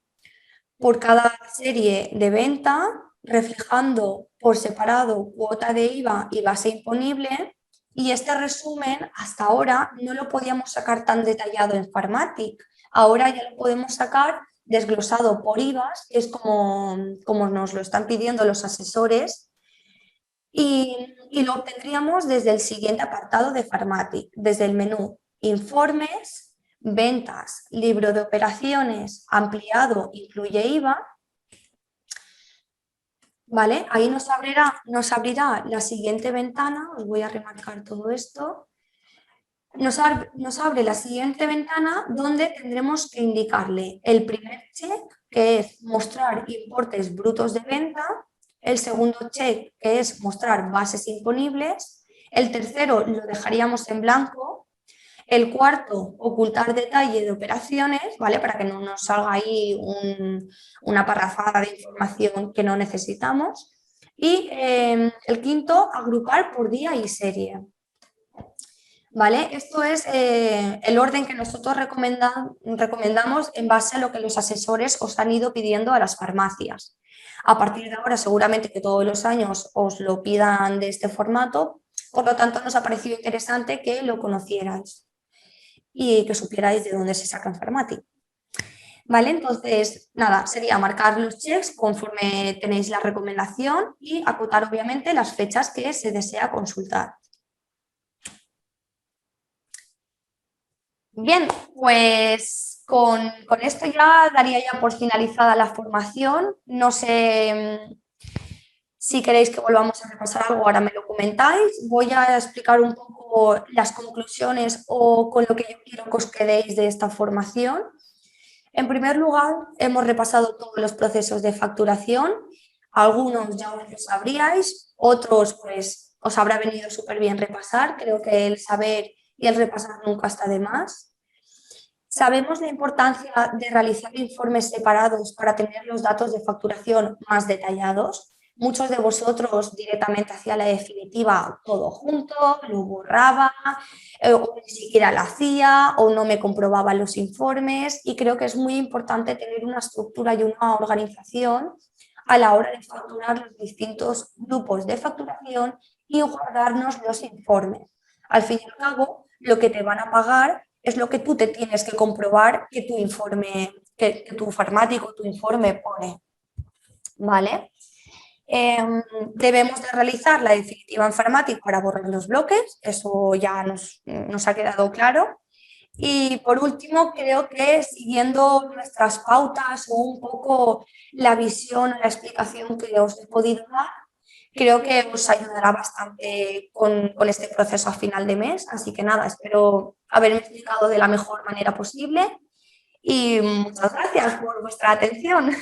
[SPEAKER 1] por cada serie de venta, reflejando por separado cuota de IVA y base imponible. Y este resumen hasta ahora no lo podíamos sacar tan detallado en Farmatic. Ahora ya lo podemos sacar desglosado por IVAs, que es como nos lo están pidiendo los asesores, y lo obtendríamos desde el siguiente apartado de Farmatic, desde el menú Informes, Ventas, Libro de operaciones, ampliado, incluye IVA. ¿Vale? Ahí nos abrirá la siguiente ventana, os voy a remarcar todo esto. Nos abre la siguiente ventana donde tendremos que indicarle el primer check, que es mostrar importes brutos de venta, el segundo check, que es mostrar bases imponibles, el tercero lo dejaríamos en blanco, el cuarto, ocultar detalle de operaciones, ¿vale? Para que no nos salga ahí una parrafada de información que no necesitamos. Y el quinto, agrupar por día y serie. ¿Vale? Esto es el orden que nosotros recomendamos en base a lo que los asesores os han ido pidiendo a las farmacias. A partir de ahora, seguramente que todos los años os lo pidan de este formato, por lo tanto nos ha parecido interesante que lo conocierais y que supierais de dónde se saca Farmatic. ¿Vale? Entonces, nada, sería marcar los checks conforme tenéis la recomendación y acotar obviamente las fechas que se desea consultar. Bien, pues con esto ya daría ya por finalizada la formación. No sé si queréis que volvamos a repasar algo, ahora me lo comentáis. Voy a explicar un poco las conclusiones o con lo que yo quiero que os quedéis de esta formación. En primer lugar, hemos repasado todos los procesos de facturación. Algunos ya os lo sabríais, otros pues os habrá venido súper bien repasar. Creo que el saber y el repasar nunca está de más. Sabemos la importancia de realizar informes separados para tener los datos de facturación más detallados. Muchos de vosotros directamente hacía la definitiva todo junto, lo borraba, o ni siquiera la hacía, o no me comprobaba los informes, y creo que es muy importante tener una estructura y una organización a la hora de facturar los distintos grupos de facturación y guardarnos los informes. Al fin y al cabo, lo que te van a pagar es lo que tú te tienes que comprobar que tu informe, que tu farmático, tu informe pone. ¿Vale? Debemos de realizar la definitiva en Farmatic para borrar los bloques, eso ya nos ha quedado claro. Y por último, creo que siguiendo nuestras pautas o un poco la visión o la explicación que os he podido dar, creo que os ayudará bastante con este proceso a final de mes. Así que nada, espero haberme explicado de la mejor manera posible y muchas gracias por vuestra atención.